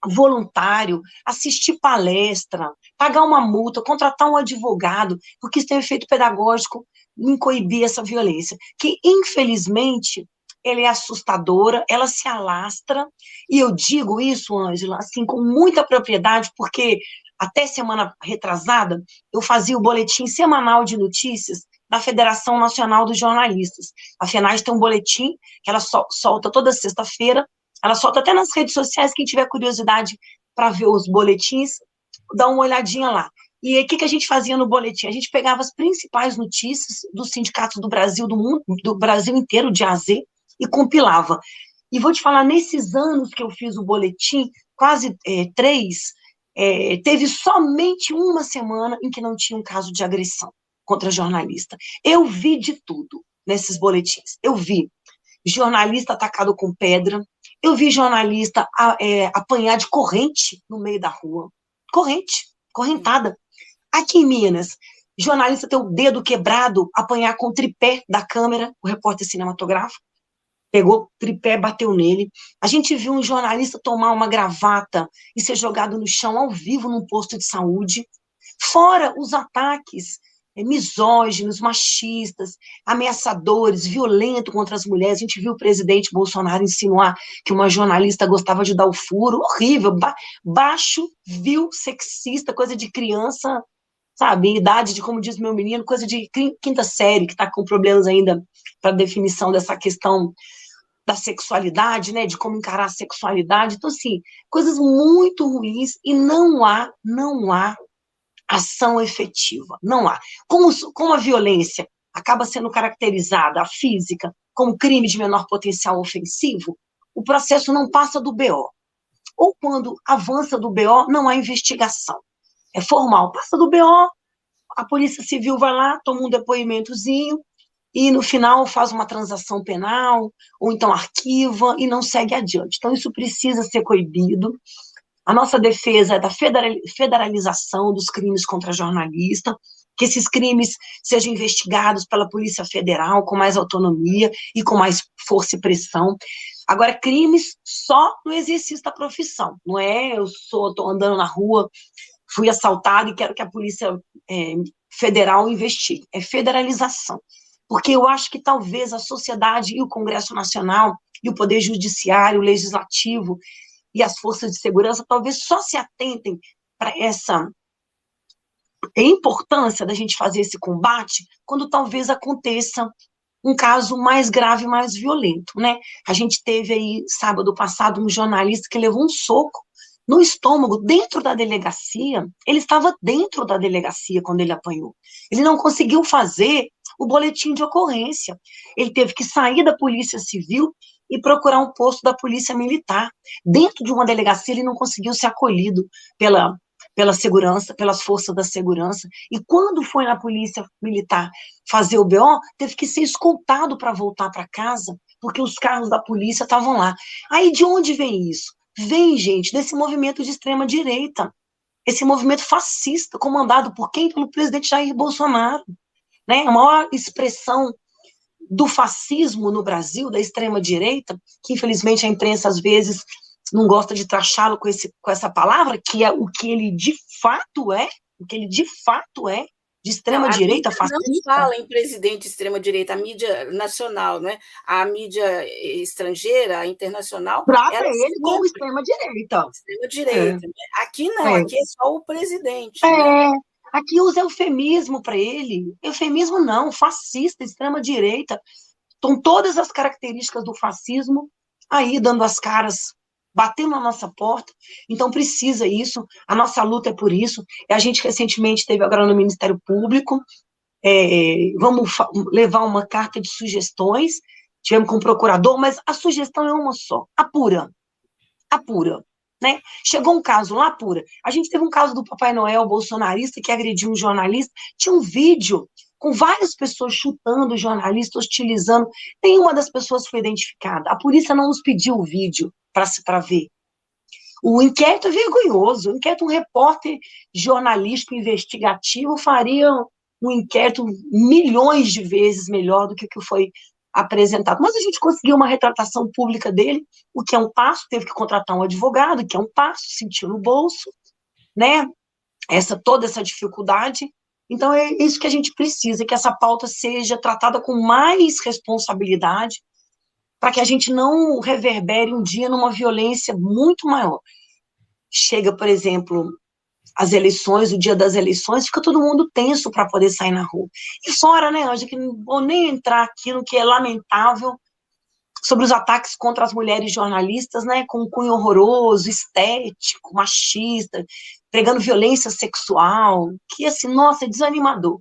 voluntário, assistir palestra, pagar uma multa, contratar um advogado, porque isso tem um efeito pedagógico em coibir essa violência, que, infelizmente, ela é assustadora, ela se alastra, e eu digo isso, Ângela, assim, com muita propriedade, porque até semana retrasada, eu fazia o boletim semanal de notícias da Federação Nacional dos Jornalistas. A FENAJ tem um boletim que ela solta toda sexta-feira, ela solta até nas redes sociais, quem tiver curiosidade para ver os boletins, dá uma olhadinha lá. E o que a gente fazia no boletim? A gente pegava as principais notícias dos sindicatos do Brasil, do mundo, do Brasil inteiro, de A a Z, e compilava. E vou te falar, nesses anos que eu fiz o boletim, quase 3, teve somente uma semana em que não tinha um caso de agressão contra jornalista. Eu vi de tudo nesses boletins. Eu vi jornalista atacado com pedra, eu vi jornalista apanhar de corrente no meio da rua. Correntada. Aqui em Minas, jornalista ter o dedo quebrado, apanhar com o tripé da câmera, o repórter cinematográfico, pegou o tripé, bateu nele. A gente viu um jornalista tomar uma gravata e ser jogado no chão ao vivo num posto de saúde. Fora os ataques misóginos, machistas, ameaçadores, violentos contra as mulheres. A gente viu o presidente Bolsonaro insinuar que uma jornalista gostava de dar o furo, horrível, baixo, vil, sexista, coisa de criança, sabe, idade de, como diz meu menino, coisa de quinta série, que está com problemas ainda para definição dessa questão da sexualidade, né, de como encarar a sexualidade. Então, assim, coisas muito ruins, e não há ação efetiva, não há. Como a violência acaba sendo caracterizada, a física, como crime de menor potencial ofensivo, o processo não passa do BO. Ou quando avança do BO, não há investigação. É formal, passa do BO, a Polícia Civil vai lá, toma um depoimentozinho, e no final faz uma transação penal, ou então arquiva e não segue adiante. Então isso precisa ser coibido. A nossa defesa é da federalização dos crimes contra jornalista, que esses crimes sejam investigados pela Polícia Federal com mais autonomia e com mais força e pressão. Agora, crimes só no exercício da profissão, não é estou andando na rua, fui assaltado e quero que a Polícia Federal investigue. É federalização. Porque eu acho que talvez a sociedade e o Congresso Nacional e o Poder Judiciário, o Legislativo e as forças de segurança talvez só se atentem para essa importância da gente fazer esse combate quando talvez aconteça um caso mais grave, mais violento, né? A gente teve aí, sábado passado, um jornalista que levou um soco no estômago, dentro da delegacia. Ele estava dentro da delegacia quando ele apanhou. Ele não conseguiu fazer o boletim de ocorrência. Ele teve que sair da Polícia Civil e procurar um posto da Polícia Militar. Dentro de uma delegacia, ele não conseguiu ser acolhido pela segurança, pelas forças da segurança. E quando foi na Polícia Militar fazer o BO, teve que ser escoltado para voltar para casa, porque os carros da polícia estavam lá. Aí de onde vem isso? Vem, gente, desse movimento de extrema-direita, esse movimento fascista, comandado por quem? Pelo presidente Jair Bolsonaro, né? A maior expressão do fascismo no Brasil, da extrema-direita, que infelizmente a imprensa às vezes não gosta de taxá-lo com essa palavra, que é o que ele de fato é, o que ele de fato é, de Não, a extrema-direita mídia não fascista. fala em presidente extrema-direita, a mídia nacional, né? A mídia estrangeira, a internacional, Trata ela ele como sempre extrema-direita. É, extrema-direita, né? Aqui não, é. aqui é só o presidente, né? É, aqui usa eufemismo para ele. Eufemismo não, fascista, extrema-direita. Estão todas as características do fascismo aí dando as caras, batendo na nossa porta. Então precisa isso, a nossa luta é por isso. A gente recentemente teve agora no Ministério Público, vamos levar uma carta de sugestões, tivemos com o procurador, mas a sugestão é uma só, apura, né? Chegou um caso lá, apura. A gente teve um caso do Papai Noel bolsonarista que agrediu um jornalista, tinha um vídeo com várias pessoas chutando o jornalista, hostilizando. Nenhuma das pessoas foi identificada. A polícia não nos pediu o vídeo para ver. O inquérito é vergonhoso. O inquérito, um repórter jornalístico investigativo faria um inquérito milhões de vezes melhor do que o que foi apresentado. Mas a gente conseguiu uma retratação pública dele, o que é um passo, teve que contratar um advogado, o que é um passo, sentiu no bolso, né? Toda essa dificuldade. Então, é isso que a gente precisa, que essa pauta seja tratada com mais responsabilidade, para que a gente não reverbere um dia numa violência muito maior. Chega, por exemplo, as eleições, o dia das eleições, fica todo mundo tenso para poder sair na rua. E fora, né, Ângela, que não vou nem entrar aqui no que é lamentável sobre os ataques contra as mulheres jornalistas, né, com um cunho horroroso, estético, machista, pregando violência sexual, que, assim, nossa, é desanimador.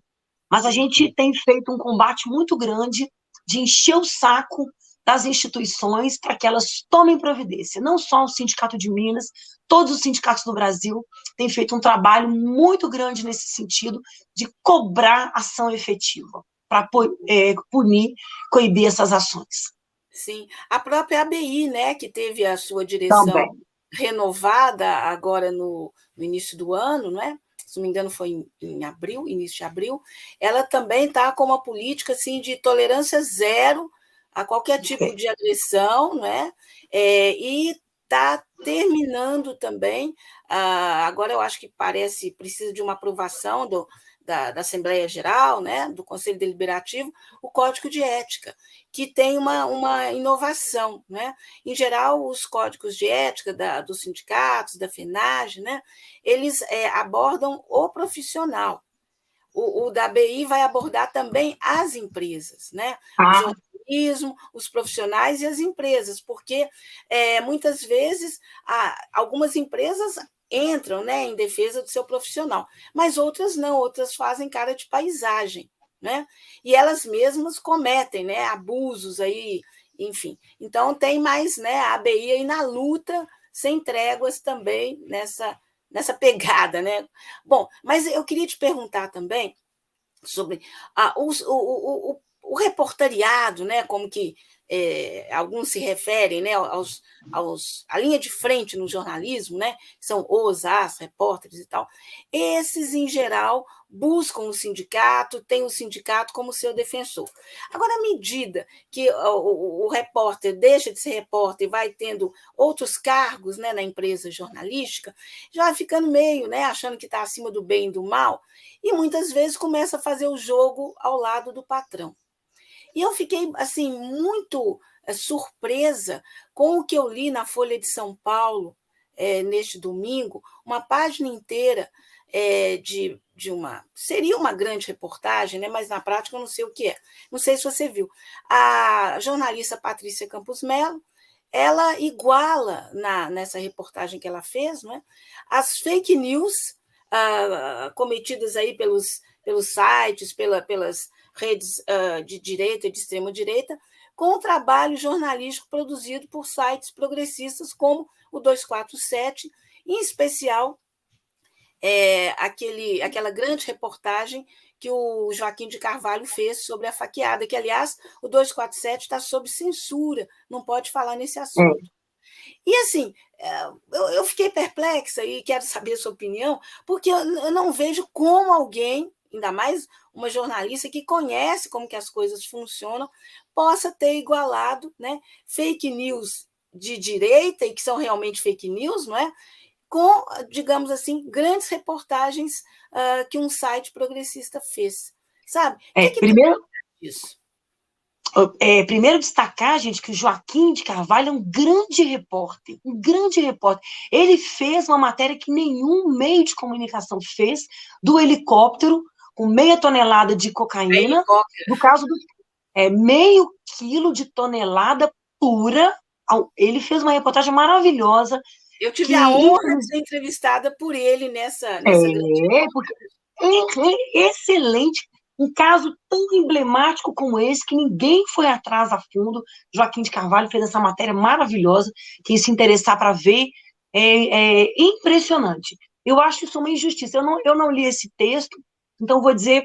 Mas a Sim. gente tem feito um combate muito grande de encher o saco das instituições para que elas tomem providência. Não só o Sindicato de Minas, todos os sindicatos do Brasil têm feito um trabalho muito grande nesse sentido de cobrar ação efetiva para punir, coibir essas ações. Sim, a própria ABI, né, que teve a sua direção Também. renovada agora no início do ano, né? Se não me engano, foi em abril, início de abril, ela também está com uma política assim, de tolerância zero a qualquer tipo de agressão, né? E está terminando também, agora eu acho que parece, precisa de uma aprovação da Assembleia Geral, né, do Conselho Deliberativo, o Código de Ética, que tem uma inovação. Né? Em geral, os códigos de ética dos sindicatos, da FENAGE, né, eles abordam o profissional. O da BI vai abordar também as empresas, né? O jornalismo, os profissionais e as empresas, porque muitas vezes algumas empresas entram, né, em defesa do seu profissional, mas outras não, outras fazem cara de paisagem, né? E elas mesmas cometem, né, abusos aí, enfim. Então tem mais, né, a ABI aí na luta, sem tréguas também nessa pegada, né? Bom, mas eu queria te perguntar também sobre o reportariado, né? Como que alguns se referem, né? A linha de frente no jornalismo, né? São as repórteres e tal. Esses, em geral, buscam o sindicato, têm o sindicato como seu defensor. Agora, à medida que o repórter deixa de ser repórter e vai tendo outros cargos, né, na empresa jornalística, já vai ficando meio, né, achando que está acima do bem e do mal, e muitas vezes começa a fazer o jogo ao lado do patrão. E eu fiquei assim muito surpresa com o que eu li na Folha de São Paulo neste domingo, uma página inteira seria uma grande reportagem, né? Mas na prática eu não sei o que é. Não sei se você viu. A jornalista Patrícia Campos Melo, ela iguala nessa reportagem que ela fez, né, as fake news cometidas aí pelos sites, pelas redes de direita e de extrema-direita, com o trabalho jornalístico produzido por sites progressistas como o 247, em especial aquela grande reportagem que o Joaquim de Carvalho fez sobre a faqueada, que, aliás, o 247 está sob censura, não pode falar nesse assunto. E, assim, eu fiquei perplexa e quero saber a sua opinião, porque eu não vejo como alguém, ainda mais uma jornalista que conhece como que as coisas funcionam, possa ter igualado, né, fake news de direita, e que são realmente fake news, não é? Com, digamos assim, grandes reportagens que um site progressista fez. Sabe? O que primeiro, tem isso? Primeiro destacar, gente, que o Joaquim de Carvalho é um grande repórter, um grande repórter. Ele fez uma matéria que nenhum meio de comunicação fez, do helicóptero com 0,5 tonelada de cocaína, no caso do meio quilo de tonelada pura. Ele fez uma reportagem maravilhosa. Eu tive a honra de ser entrevistada por ele nessa grande... Porque é excelente. Um caso tão emblemático como esse, que ninguém foi atrás a fundo. Joaquim de Carvalho fez essa matéria maravilhosa. Quem se interessar para ver, é impressionante. Eu acho isso uma injustiça. Eu não li esse texto, então vou dizer,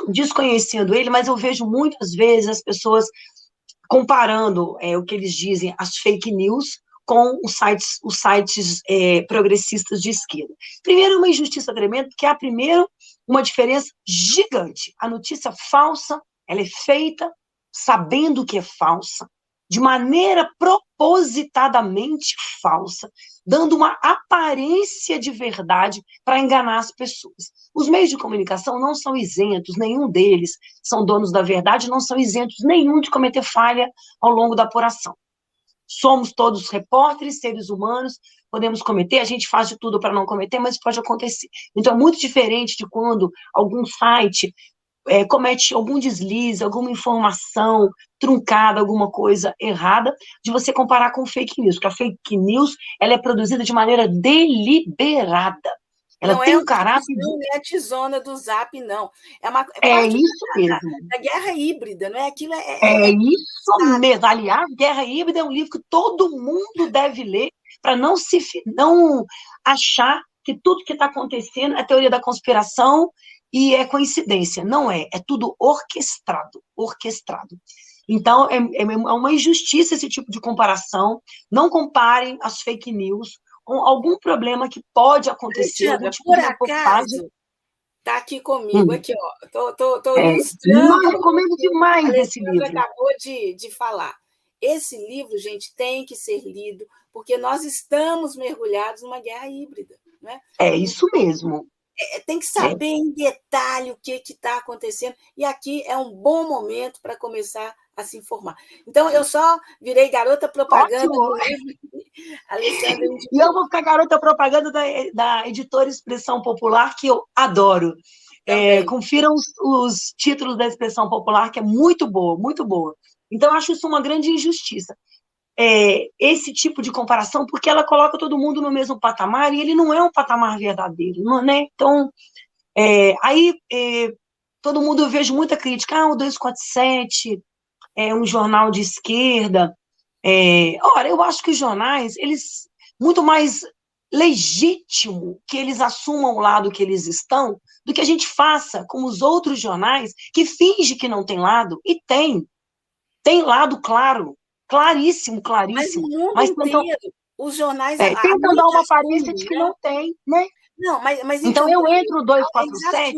desconhecendo ele, mas eu vejo muitas vezes as pessoas comparando o que eles dizem, as fake news, com os sites progressistas de esquerda. Primeiro, uma injustiça tremenda, porque há, primeiro, uma diferença gigante. A notícia falsa, ela é feita sabendo que é falsa, de maneira propositadamente falsa, dando uma aparência de verdade para enganar as pessoas. Os meios de comunicação não são isentos, nenhum deles são donos da verdade, não são isentos nenhum de cometer falha ao longo da apuração. Somos todos repórteres, seres humanos, podemos cometer, a gente faz de tudo para não cometer, mas pode acontecer. Então, é muito diferente de quando algum site comete algum deslize, alguma informação truncada, alguma coisa errada, de você comparar com fake news, porque a fake news, ela é produzida de maneira deliberada. Ela não tem um caráter... Não é a tizona do Zap, não. É parte isso mesmo. Da guerra híbrida, não é? Aquilo isso mesmo. Aliás, Guerra Híbrida é um livro que todo mundo deve ler para não achar que tudo que está acontecendo é teoria da conspiração e é coincidência. Não é. É tudo orquestrado. Então, é uma injustiça esse tipo de comparação. Não comparem as fake news com algum problema que pode acontecer. Alexandra, tipo por acaso, está aqui comigo, aqui, ó. Tô ilustrando. Eu recomendo demais esse livro. Acabou de falar. Esse livro, gente, tem que ser lido, porque nós estamos mergulhados numa guerra híbrida, né? É isso mesmo. Tem que saber em detalhe o que está acontecendo, e aqui é um bom momento para começar a se informar. Então, eu só virei garota propaganda do livro. Alexandra, e eu vou ficar garota propaganda da editora Expressão Popular, que eu adoro. Confiram os títulos da Expressão Popular, que é muito boa, muito boa. Então, eu acho isso uma grande injustiça. Esse tipo de comparação, porque ela coloca todo mundo no mesmo patamar, e ele não é um patamar verdadeiro, não, né? Então, todo mundo, eu vejo muita crítica, o 247 é um jornal de esquerda. Ora, eu acho que os jornais, eles, muito mais legítimo que eles assumam o lado que eles estão, do que a gente faça como os outros jornais, que finge que não tem lado, e tem lado claro, claríssimo. Mas no mundo inteiro, os jornais... tentam dar uma aparência de que não tem, né? Não, mas então eu entro no 247,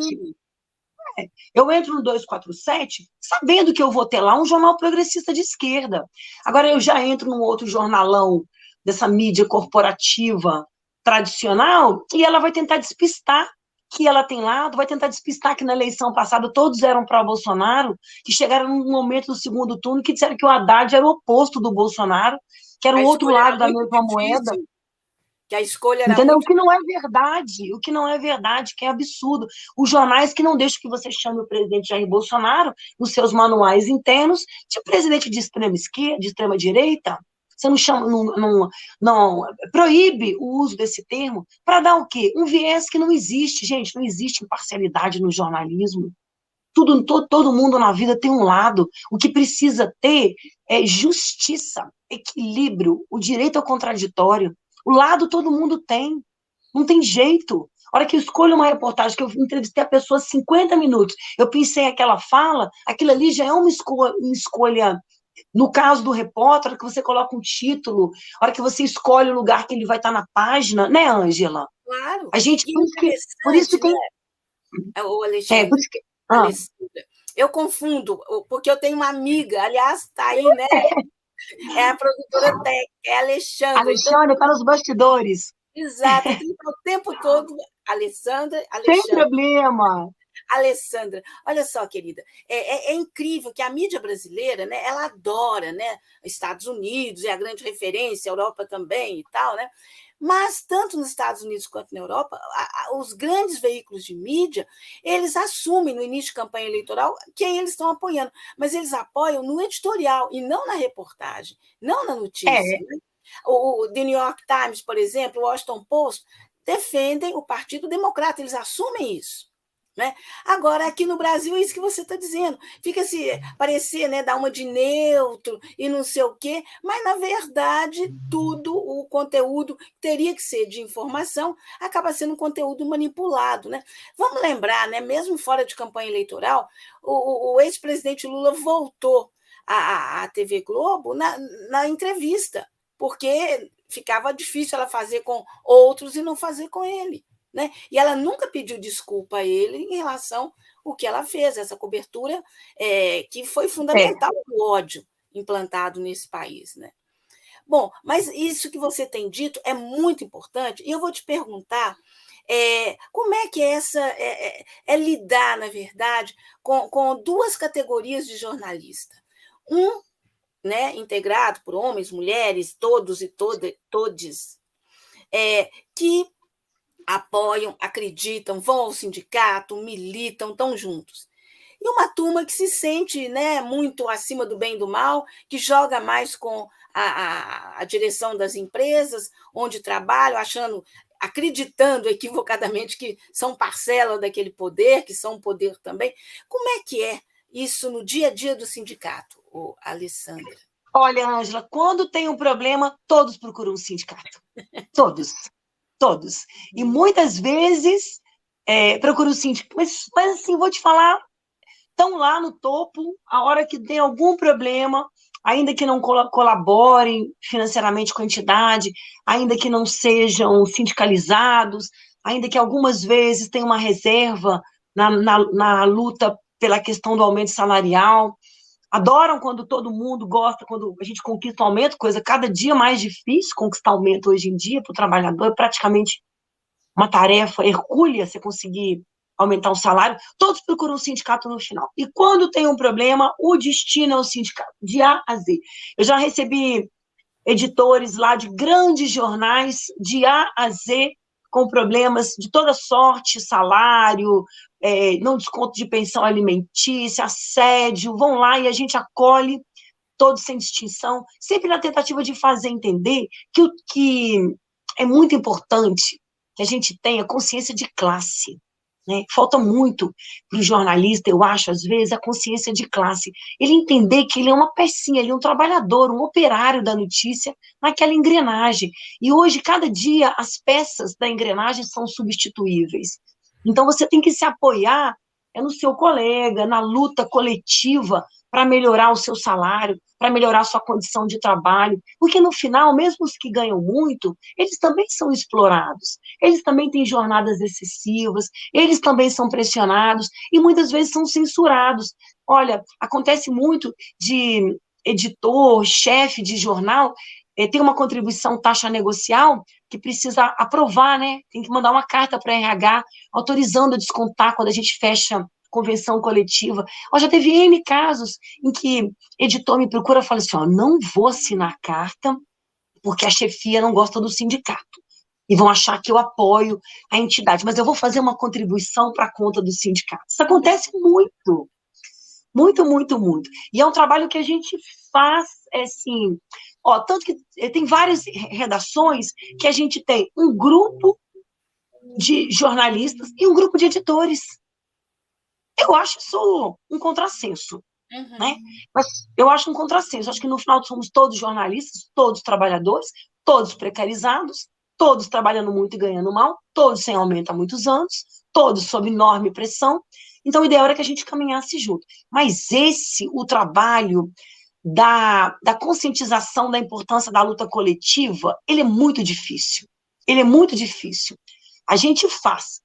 eu entro no 247 sabendo que eu vou ter lá um jornal progressista de esquerda. Agora eu já entro num outro jornalão dessa mídia corporativa tradicional e ela vai tentar despistar que ela tem lado, vai tentar despistar que na eleição passada todos eram pró-Bolsonaro, que chegaram num momento do segundo turno que disseram que o Haddad era o oposto do Bolsonaro, que era o outro lado da mesma moeda. que a escolha era Entendeu? O muito... que não é verdade, que é absurdo. Os jornais que não deixam que você chame o presidente Jair Bolsonaro nos seus manuais internos de presidente de extrema esquerda, de extrema direita. Você não chama, não proíbe o uso desse termo para dar o quê? Um viés que não existe, gente, não existe imparcialidade no jornalismo. Todo mundo na vida tem um lado. O que precisa ter é justiça, equilíbrio, o direito ao contraditório. O lado todo mundo tem. Não tem jeito. A hora que eu escolho uma reportagem, que eu entrevistei a pessoa 50 minutos, eu pensei aquela fala, aquilo ali já é uma escolha. No caso do repórter, a hora que você coloca um título, a hora que você escolhe o lugar que ele vai estar na página, né, Ângela? Claro. A gente, E por isso que, por isso interessante, tem, né, o por Alexandre, isso que, Alessandra, eu confundo, porque eu tenho uma amiga, aliás, está aí, né? É a produtora técnica, é a Alexandra. Então, Alexandre está nos bastidores. exato, eu tenho que estar o tempo todo, Alessandra, Sem Alexandre. problema. Alessandra, olha só, querida, é incrível que a mídia brasileira, né, ela adora, né, Estados Unidos é a grande referência, a Europa também e tal, né? Mas tanto nos Estados Unidos quanto na Europa, os grandes veículos de mídia, eles assumem no início de campanha eleitoral quem eles estão apoiando, mas eles apoiam no editorial e não na reportagem, não na notícia. É, Né? O The New York Times, por exemplo, o Washington Post, defendem o Partido Democrata, eles assumem isso. Né? Agora, aqui no Brasil, é isso que você está dizendo. Fica se parecer, né, dar uma de neutro e não sei o quê, mas, na verdade, tudo o conteúdo que teria que ser de informação acaba sendo um conteúdo manipulado. Né? Vamos lembrar, né, mesmo fora de campanha eleitoral, o ex-presidente Lula voltou à TV Globo na entrevista, porque ficava difícil ela fazer com outros e não fazer com ele. Né? E ela nunca pediu desculpa a ele em relação ao que ela fez, essa cobertura que foi fundamental para o ódio implantado nesse país. Né? Bom, mas isso que você tem dito é muito importante, e eu vou te perguntar como é que lidar, na verdade, com duas categorias de jornalista. Um, né, integrado por homens, mulheres, todos e todes, que apoiam, acreditam, vão ao sindicato, militam, estão juntos. E uma turma que se sente, né, muito acima do bem e do mal, que joga mais com a direção das empresas onde trabalham, acreditando equivocadamente que são parcela daquele poder, que são poder também. Como é que é isso no dia a dia do sindicato, Alessandra? olha, Ângela, quando tem um problema, todos procuram um sindicato. Todos. Todos. E muitas vezes procuram o sindicato. Mas assim, vou te falar, estão lá no topo, a hora que tem algum problema, ainda que não colaborem financeiramente com a entidade, ainda que não sejam sindicalizados, ainda que algumas vezes tenham uma reserva na luta pela questão do aumento salarial. Adoram quando todo mundo gosta, quando a gente conquista um aumento, coisa cada dia mais difícil conquistar aumento hoje em dia para o trabalhador, é praticamente uma tarefa hercúlea você conseguir aumentar o salário. Todos procuram o sindicato no final. E quando tem um problema, o destino é o sindicato, de A a Z. Eu já recebi editores lá de grandes jornais, de A a Z, com problemas de toda sorte, salário, não desconto de pensão alimentícia, assédio, vão lá e a gente acolhe todos sem distinção, sempre na tentativa de fazer entender que o que é muito importante que a gente tenha consciência de classe. Né? Falta muito para o jornalista, eu acho, às vezes, a consciência de classe. Ele entender que ele é uma pecinha, ele é um trabalhador, um operário da notícia naquela engrenagem. E hoje, cada dia, as peças da engrenagem são substituíveis. Então, você tem que se apoiar no seu colega, na luta coletiva para melhorar o seu salário, para melhorar a sua condição de trabalho, porque no final, mesmo os que ganham muito, eles também são explorados, eles também têm jornadas excessivas, eles também são pressionados e muitas vezes são censurados. Olha, acontece muito de editor, chefe de jornal, tem uma contribuição taxa negocial que precisa aprovar, né? Tem que mandar uma carta para a RH autorizando a descontar quando a gente fecha convenção coletiva. Ó, já teve N casos em que editor me procura e fala assim, ó, não vou assinar a carta porque a chefia não gosta do sindicato. e vão achar que eu apoio a entidade, mas eu vou fazer uma contribuição para a conta do sindicato. Isso acontece muito, muito, muito, muito. E é um trabalho que a gente faz, assim, ó, tanto que tem várias redações que a gente tem um grupo de jornalistas e um grupo de editores. Eu acho isso um contrassenso, né? Mas eu acho um contrassenso. Acho que no final somos todos jornalistas, todos trabalhadores, todos precarizados, todos trabalhando muito e ganhando mal, todos sem aumento há muitos anos, todos sob enorme pressão. Então, o ideal era que a gente caminhasse junto. Mas o trabalho da conscientização da importância da luta coletiva, ele é muito difícil. Ele é muito difícil. A gente faz.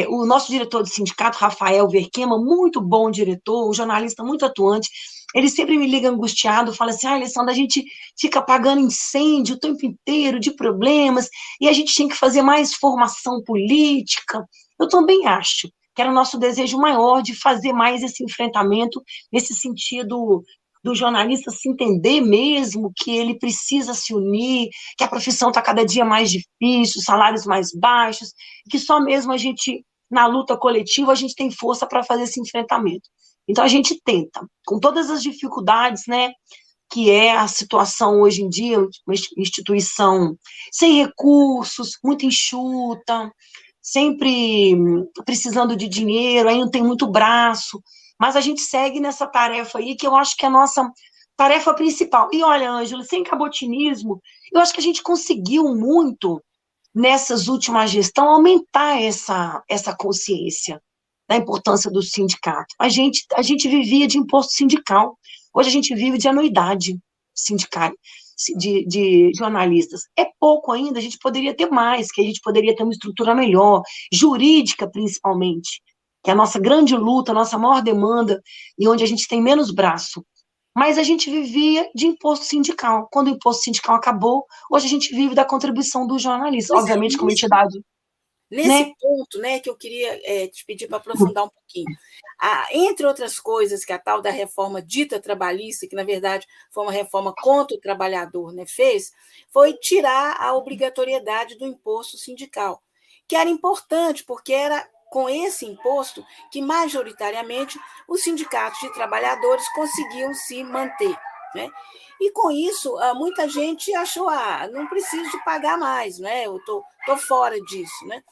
O nosso diretor de sindicato, Rafael Verquema, muito bom diretor, um jornalista muito atuante, ele sempre me liga angustiado, fala assim, Alessandra, a gente fica apagando incêndio o tempo inteiro de problemas, e a gente tem que fazer mais formação política. Eu também acho que era o nosso desejo maior de fazer mais esse enfrentamento, nesse sentido do jornalista se entender mesmo que ele precisa se unir, que a profissão está cada dia mais difícil, salários mais baixos, que só mesmo a gente, na luta coletiva, a gente tem força para fazer esse enfrentamento. Então, a gente tenta, com todas as dificuldades, né, que é a situação hoje em dia, uma instituição sem recursos, muito enxuta, sempre precisando de dinheiro, aí não tem muito braço, mas a gente segue nessa tarefa aí, que eu acho que é a nossa tarefa principal. E olha, Ângelo, sem cabotinismo, eu acho que a gente conseguiu muito, nessas últimas gestões, aumentar essa consciência da importância do sindicato. A gente vivia de imposto sindical, hoje a gente vive de anuidade sindical, de jornalistas. É pouco ainda, a gente poderia ter mais, que a gente poderia ter uma estrutura melhor, jurídica principalmente, que é a nossa grande luta, a nossa maior demanda, e onde a gente tem menos braço. Mas a gente vivia de imposto sindical. Quando o imposto sindical acabou, hoje a gente vive da contribuição dos jornalistas, Pois é, obviamente como entidade, nesse né? ponto, né, que eu queria te pedir para aprofundar um pouquinho. Entre outras coisas que a tal da reforma dita trabalhista, que na verdade foi uma reforma contra o trabalhador, né, fez, foi tirar a obrigatoriedade do imposto sindical, que era importante, porque era com esse imposto que, majoritariamente, os sindicatos de trabalhadores conseguiam se manter. Né? E com isso, muita gente achou, não preciso de pagar mais, né? Eu tô fora disso. Né?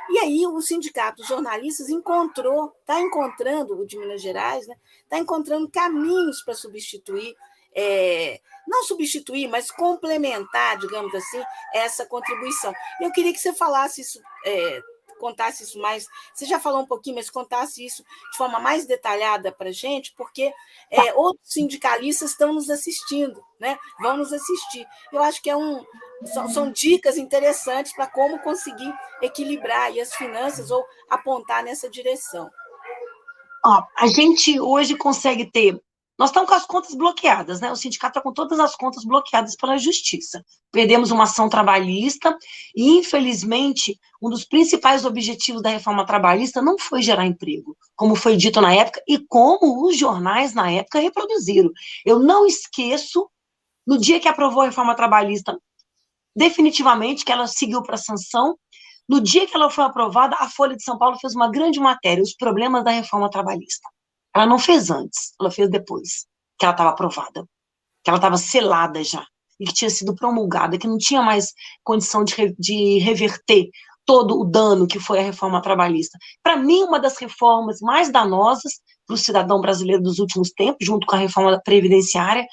E aí o sindicato dos jornalistas está encontrando, o de Minas Gerais, né, está encontrando caminhos para substituir, não substituir, mas complementar, digamos assim, essa contribuição. Eu queria que você falasse isso, contasse isso mais. Você já falou um pouquinho, mas contasse isso de forma mais detalhada para a gente, porque outros sindicalistas estão nos assistindo, né? Vão nos assistir. Eu acho que são dicas interessantes para como conseguir equilibrar aí as finanças ou apontar nessa direção. Ó, a gente hoje consegue ter. Nós estamos com as contas bloqueadas, né? O sindicato está com todas as contas bloqueadas pela justiça. Perdemos uma ação trabalhista e, infelizmente, um dos principais objetivos da reforma trabalhista não foi gerar emprego, como foi dito na época e como os jornais na época reproduziram. Eu não esqueço, no dia que aprovou a reforma trabalhista, definitivamente, que ela seguiu para a sanção, no dia que ela foi aprovada, a Folha de São Paulo fez uma grande matéria, os problemas da reforma trabalhista. Ela não fez antes, ela fez depois, que ela estava aprovada, que ela estava selada já, e que tinha sido promulgada, que não tinha mais condição de reverter todo o dano que foi a reforma trabalhista. Para mim, uma das reformas mais danosas para o cidadão brasileiro dos últimos tempos, junto com a reforma previdenciária,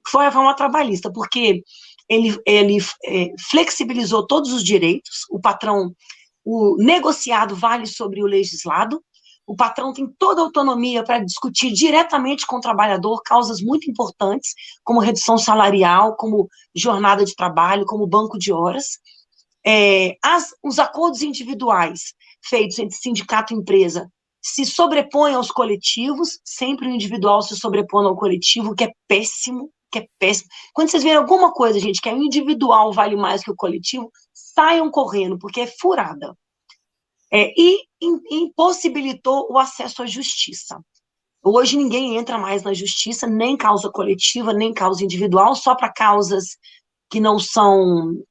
foi a reforma trabalhista, porque ele flexibilizou todos os direitos, o negociado vale sobre o legislado, o patrão tem toda a autonomia para discutir diretamente com o trabalhador causas muito importantes, como redução salarial, como jornada de trabalho, como banco de horas. Os acordos individuais feitos entre sindicato e empresa se sobrepõem aos coletivos, sempre o individual se sobrepondo ao coletivo, que é péssimo, que é péssimo. Quando vocês verem alguma coisa, gente, que é individual vale mais que o coletivo, saiam correndo, porque é furada. E impossibilitou o acesso à justiça. Hoje ninguém entra mais na justiça, nem causa coletiva, nem causa individual, só para causas que não são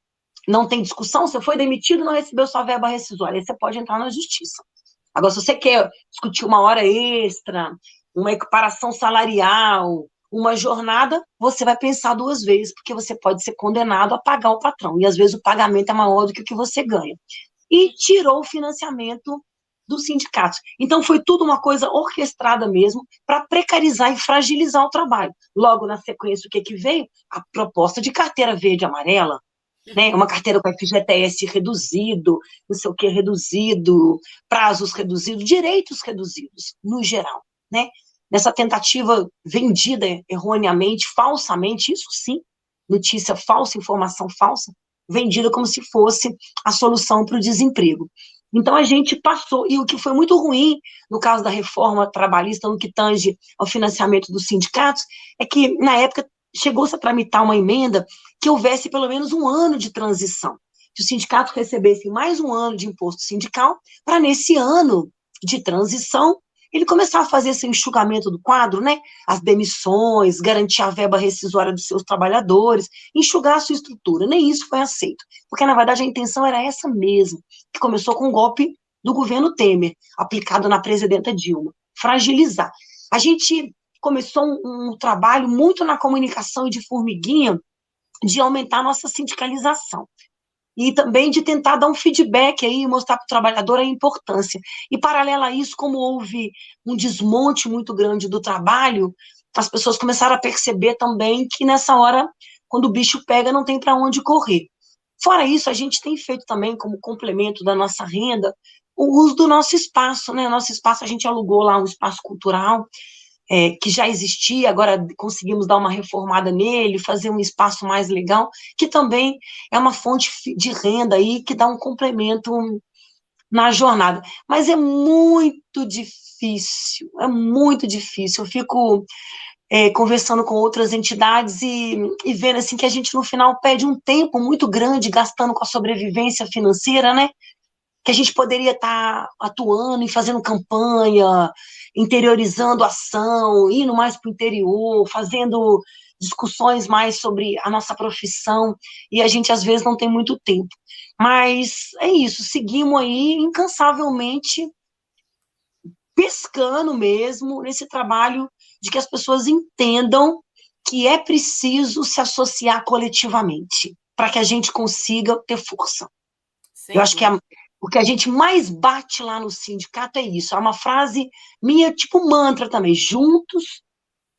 não tem discussão, você foi demitido, não recebeu sua verba rescisória, aí você pode entrar na justiça. Agora, se você quer discutir uma hora extra, uma equiparação salarial, uma jornada, você vai pensar duas vezes, porque você pode ser condenado a pagar o patrão, e às vezes o pagamento é maior do que o que você ganha. E tirou o financiamento dos sindicatos. Então, foi tudo uma coisa orquestrada mesmo para precarizar e fragilizar o trabalho. Logo, na sequência, o que veio? A proposta de carteira verde e amarela, né? Uma carteira com FGTS reduzido, não sei o que reduzido, prazos reduzidos, direitos reduzidos, no geral, né? Nessa tentativa vendida erroneamente, falsamente, isso sim, notícia falsa, informação falsa, vendida como se fosse a solução para o desemprego. Então, a gente passou, e o que foi muito ruim no caso da reforma trabalhista, no que tange ao financiamento dos sindicatos, é que, na época, chegou-se a tramitar uma emenda que houvesse pelo menos um ano de transição, que os sindicatos recebessem mais um ano de imposto sindical, para nesse ano de transição, ele começar a fazer esse enxugamento do quadro, né? As demissões, garantir a verba rescisória dos seus trabalhadores, enxugar a sua estrutura. Nem isso foi aceito, porque, na verdade, a intenção era essa mesmo, que começou com o golpe do governo Temer, aplicado na presidenta Dilma, fragilizar. A gente começou um trabalho muito na comunicação e de formiguinha, de aumentar a nossa sindicalização. E também de tentar dar um feedback aí, mostrar para o trabalhador a importância. E, paralelo a isso, como houve um desmonte muito grande do trabalho, as pessoas começaram a perceber também que nessa hora, quando o bicho pega, não tem para onde correr. Fora isso, a gente tem feito também, como complemento da nossa renda, o uso do nosso espaço, né? Nosso espaço, a gente alugou lá um espaço cultural, que já existia, agora conseguimos dar uma reformada nele, fazer um espaço mais legal, que também é uma fonte de renda aí, que dá um complemento na jornada. Mas é muito difícil, é muito difícil. Eu fico conversando com outras entidades e vendo assim, que a gente, no final, perde um tempo muito grande gastando com a sobrevivência financeira, né? Que a gente poderia estar atuando e fazendo campanha, interiorizando a ação, indo mais para o interior, fazendo discussões mais sobre a nossa profissão, e a gente às vezes não tem muito tempo. Mas é isso, seguimos aí incansavelmente pescando mesmo nesse trabalho de que as pessoas entendam que é preciso se associar coletivamente para que a gente consiga ter força. Eu Sem acho que dúvida. o que a gente mais bate lá no sindicato é isso. É uma frase minha, tipo mantra também. Juntos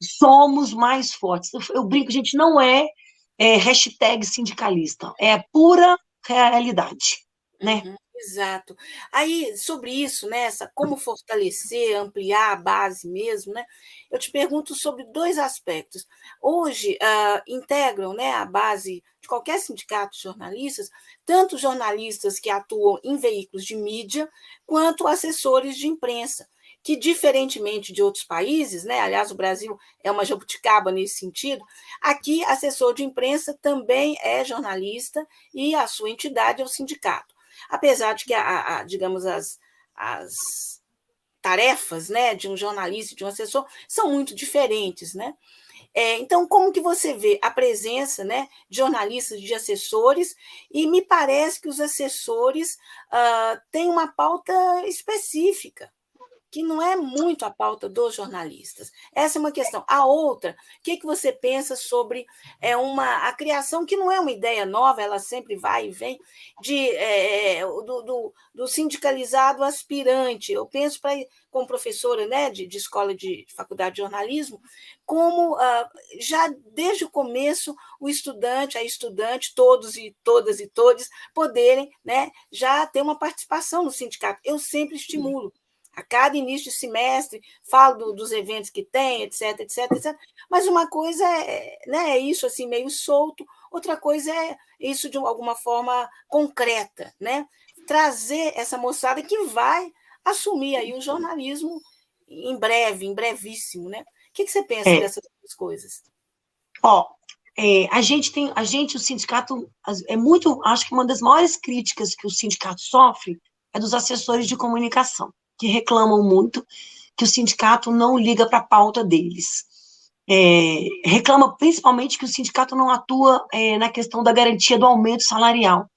somos mais fortes. Eu brinco, a gente não hashtag sindicalista. É pura realidade, né? Uhum, exato. Aí, sobre isso, né, como fortalecer, ampliar a base mesmo, né? Eu te pergunto sobre dois aspectos. Hoje, integram, né, a base de qualquer sindicato de jornalistas, tanto jornalistas que atuam em veículos de mídia, quanto assessores de imprensa, que, diferentemente de outros países, né, aliás, o Brasil é uma jabuticaba nesse sentido, aqui, assessor de imprensa também é jornalista e a sua entidade é o sindicato. Apesar de que, digamos, as tarefas, né, de um jornalista e de um assessor são muito diferentes, né? Então, como que você vê a presença, né, de jornalistas, de assessores, e me parece que os assessores têm uma pauta específica, que não é muito a pauta dos jornalistas. Essa é uma questão. A outra, o que você pensa sobre a criação, que não é uma ideia nova, ela sempre vai e vem, do sindicalizado aspirante. Eu penso, como professora, né, de escola de faculdade de jornalismo, como já desde o começo o estudante, a estudante, todos e todas e todes, poderem, né, já ter uma participação no sindicato. Eu sempre estimulo. A cada início de semestre, falo dos eventos que tem, etc, etc, etc. Mas uma coisa né, é isso assim, meio solto, outra coisa é isso de alguma forma concreta, né? Trazer essa moçada que vai assumir aí o jornalismo em breve, em brevíssimo, né? O que você pensa É, dessas duas coisas? ó, o sindicato, é muito, acho que uma das maiores críticas que o sindicato sofre é dos assessores de comunicação, que reclamam muito que o sindicato não liga para a pauta deles. Reclama principalmente que o sindicato não atua na questão da garantia do aumento salarial,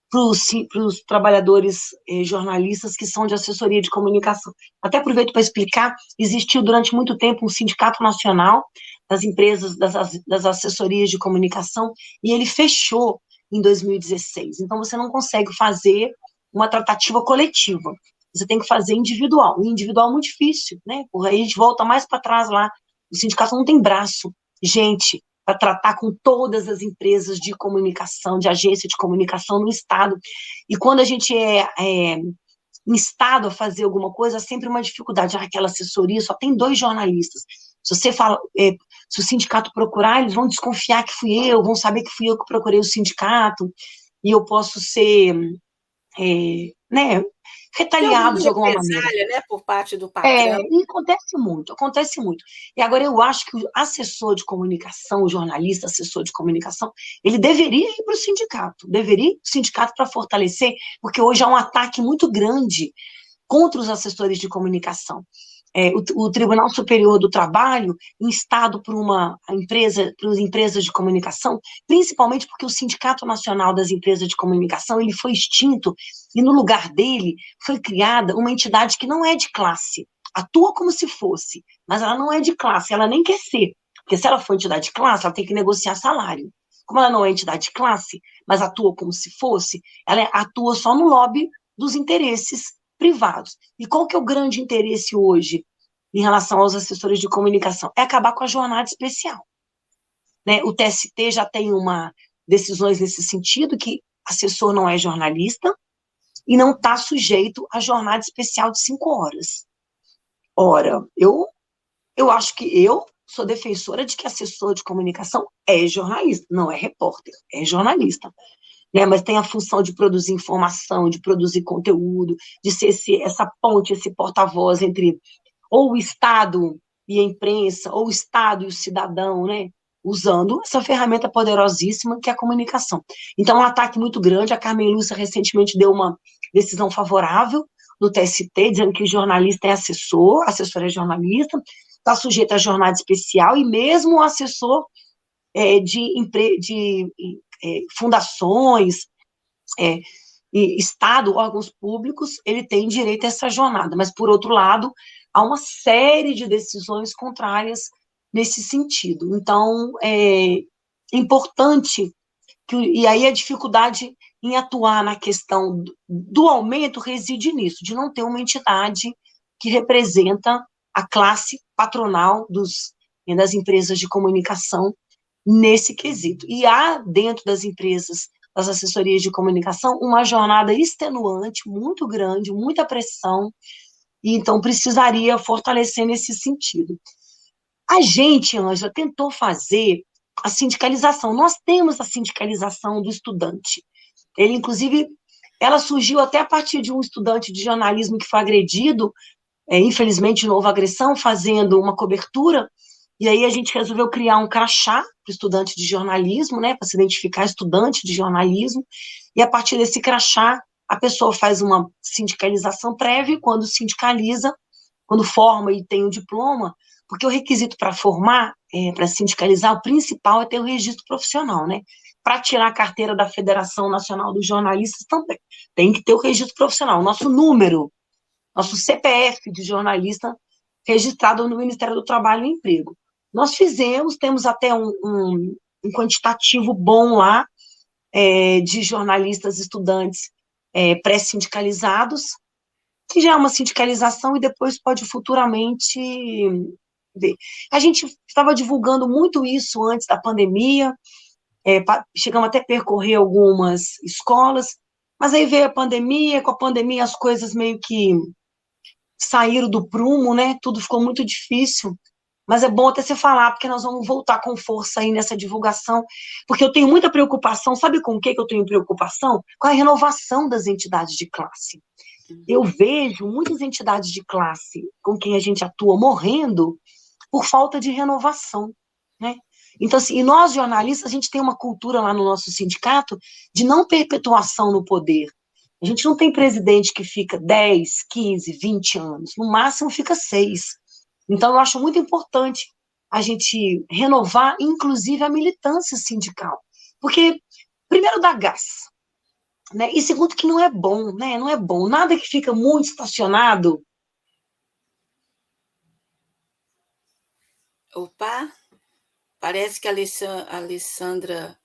para os trabalhadores jornalistas que são de assessoria de comunicação. Até aproveito para explicar, existiu durante muito tempo um sindicato nacional das empresas, das assessorias de comunicação, e ele fechou em 2016. Então, você não consegue fazer uma tratativa coletiva, você tem que fazer individual. E individual é muito difícil, né? Porque aí a gente volta mais para trás lá, o sindicato não tem braço, gente, para tratar com todas as empresas de comunicação, de agência de comunicação no Estado. E quando a gente é instado a fazer alguma coisa, há sempre uma dificuldade. Aquela assessoria só tem 2 jornalistas. Se você fala, se o sindicato procurar, eles vão desconfiar que fui eu, vão saber que fui eu que procurei o sindicato, e eu posso ser, né, Tem alguma retaliado de alguma maneira. represália, né, por parte do patrão? E acontece muito, acontece muito. E agora eu acho que o assessor de comunicação, o jornalista assessor de comunicação, ele deveria ir para o sindicato para fortalecer, porque hoje há um ataque muito grande contra os assessores de comunicação. O Tribunal Superior do Trabalho, instado por por empresas de comunicação, principalmente porque o Sindicato Nacional das Empresas de Comunicação, ele foi extinto, e no lugar dele foi criada uma entidade que não é de classe, atua como se fosse, mas ela não é de classe, ela nem quer ser, porque se ela for entidade de classe, ela tem que negociar salário. Como ela não é entidade de classe, mas atua como se fosse, ela atua só no lobby dos interesses privados. E qual que é o grande interesse hoje em relação aos assessores de comunicação? É acabar com a jornada especial. Né? O TST já tem decisões nesse sentido, que assessor não é jornalista e não está sujeito à jornada especial de 5 horas. Ora, eu acho que eu sou defensora de que assessor de comunicação é jornalista, não é repórter, é jornalista. Né, mas tem a função de produzir informação, de produzir conteúdo, de ser essa ponte, esse porta-voz entre ou o Estado e a imprensa, ou o Estado e o cidadão, né, usando essa ferramenta poderosíssima que é a comunicação. Então, um ataque muito grande. A Carmen Lúcia recentemente deu uma decisão favorável no TST, dizendo que jornalista é assessor é jornalista, está sujeito à jornada especial, e mesmo o assessor de fundações, e Estado, órgãos públicos, ele tem direito a essa jornada, mas, por outro lado, há uma série de decisões contrárias nesse sentido. Então, é importante, e aí a dificuldade em atuar na questão do aumento reside nisso, de não ter uma entidade que representa a classe patronal das empresas de comunicação nesse quesito. E há, dentro das empresas, das assessorias de comunicação, uma jornada extenuante, muito grande, muita pressão, e então precisaria fortalecer nesse sentido. A gente, Ângela, tentou fazer a sindicalização. Nós temos a sindicalização do estudante. Ele, inclusive, ela surgiu até a partir de um estudante de jornalismo que foi agredido, infelizmente, não houve agressão, fazendo uma cobertura. E aí a gente resolveu criar um crachá para o estudante de jornalismo, né, para se identificar estudante de jornalismo, e a partir desse crachá, a pessoa faz uma sindicalização prévia, e quando sindicaliza, quando forma e tem o diploma, porque o requisito para formar, para sindicalizar, o principal é ter o registro profissional, né? Para tirar a carteira da Federação Nacional dos Jornalistas também, tem que ter o registro profissional, nosso número, nosso CPF de jornalista registrado no Ministério do Trabalho e Emprego. Nós temos até um quantitativo bom lá, de jornalistas estudantes pré-sindicalizados, que já é uma sindicalização e depois pode futuramente ver. A gente estava divulgando muito isso antes da pandemia, chegamos até a percorrer algumas escolas, mas aí veio a pandemia, com a pandemia as coisas meio que saíram do prumo, né? Tudo ficou muito difícil. Mas é bom até você falar, porque nós vamos voltar com força aí nessa divulgação, porque eu tenho muita preocupação, sabe com o que eu tenho preocupação? Com a renovação das entidades de classe. Eu vejo muitas entidades de classe com quem a gente atua morrendo por falta de renovação, né? Então, assim, e nós jornalistas, a gente tem uma cultura lá no nosso sindicato de não perpetuação no poder. A gente não tem presidente que fica 10, 15, 20 anos, no máximo fica 6. Então, eu acho muito importante a gente renovar, inclusive, a militância sindical. Porque, primeiro, dá gás. né? E segundo que não é bom, né? Não é bom. Nada que fica muito estacionado. Opa, parece que a Alessandra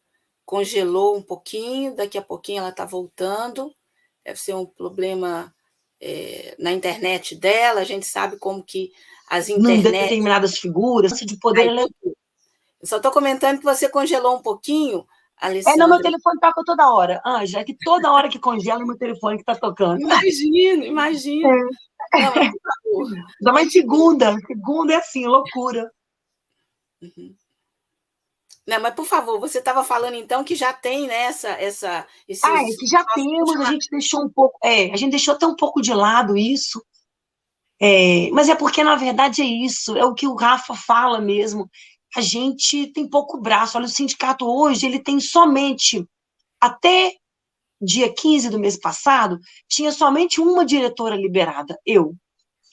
congelou um pouquinho, daqui a pouquinho ela está voltando. Deve ser um problema na internet dela. A gente sabe como que as Em internet. determinadas figuras, de poder. Aí, eu só estou comentando que você congelou um pouquinho, Não, meu Alessandra. telefone toca toda hora. Anja, é que toda hora que congela, meu telefone que tá tocando. Imagino, imagino. Não, mas por favor, Ainda mais continue. segunda é assim, loucura. Uhum. Não, mas por favor, você estava falando então que já tem, né, esses Que já nossos temos, a gente funcionários. deixou um pouco, a gente deixou até um pouco de lado isso, mas é porque, na verdade, é isso, é o que o Rafa fala mesmo. A gente tem pouco braço. Olha, o sindicato hoje, ele tem somente, até dia 15 do mês passado, tinha somente uma diretora liberada, eu.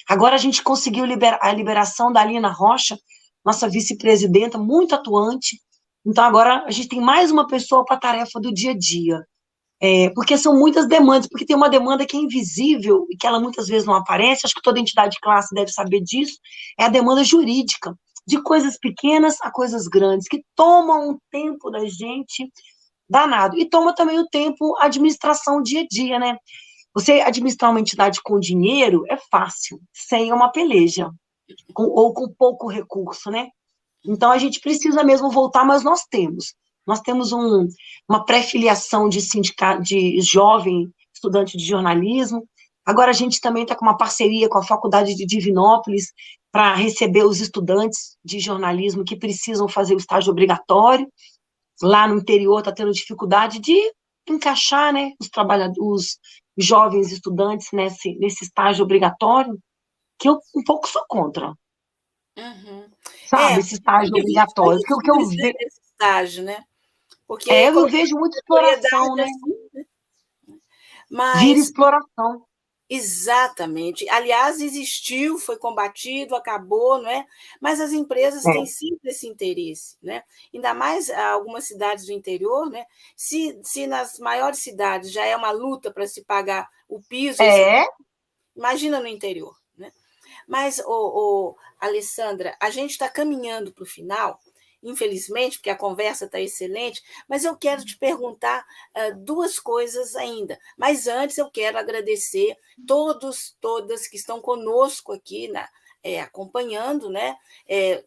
Agora a gente conseguiu a liberação da Alina Rocha, nossa vice-presidenta, muito atuante. Então agora a gente tem mais uma pessoa para a tarefa do dia a dia. Porque são muitas demandas, porque tem uma demanda que é invisível e que ela muitas vezes não aparece, acho que toda entidade de classe deve saber disso, é a demanda jurídica, de coisas pequenas a coisas grandes, que tomam um tempo da gente danado, e toma também o tempo a administração dia a dia, né? Você administrar uma entidade com dinheiro é fácil, sem uma peleja, ou com pouco recurso, né? Então, a gente precisa mesmo voltar, mas nós temos. Nós temos uma pré-filiação de sindicato, de jovem estudante de jornalismo. Agora, a gente também está com uma parceria com a Faculdade de Divinópolis para receber os estudantes de jornalismo que precisam fazer o estágio obrigatório. Lá no interior está tendo dificuldade de encaixar, né, os jovens estudantes nesse estágio obrigatório, que eu um pouco sou contra, Uhum. sabe, esse estágio Tem visto obrigatório, muitos porque o que eu filmes nesse estágio, né? Porque eu começa vejo com muita exploração, obrigatoriedade né? assim, Vira mas exploração. exatamente. Aliás, existiu, foi combatido, acabou, não é? Mas as empresas têm É. sempre esse interesse, né? Ainda mais algumas cidades do interior, né? Se nas maiores cidades já é uma luta para se pagar o piso e É, imagina no interior, né? Mas, Alessandra, a gente está caminhando para o final, infelizmente, porque a conversa está excelente, mas eu quero te perguntar duas coisas ainda. Mas antes eu quero agradecer todas que estão conosco aqui acompanhando, né?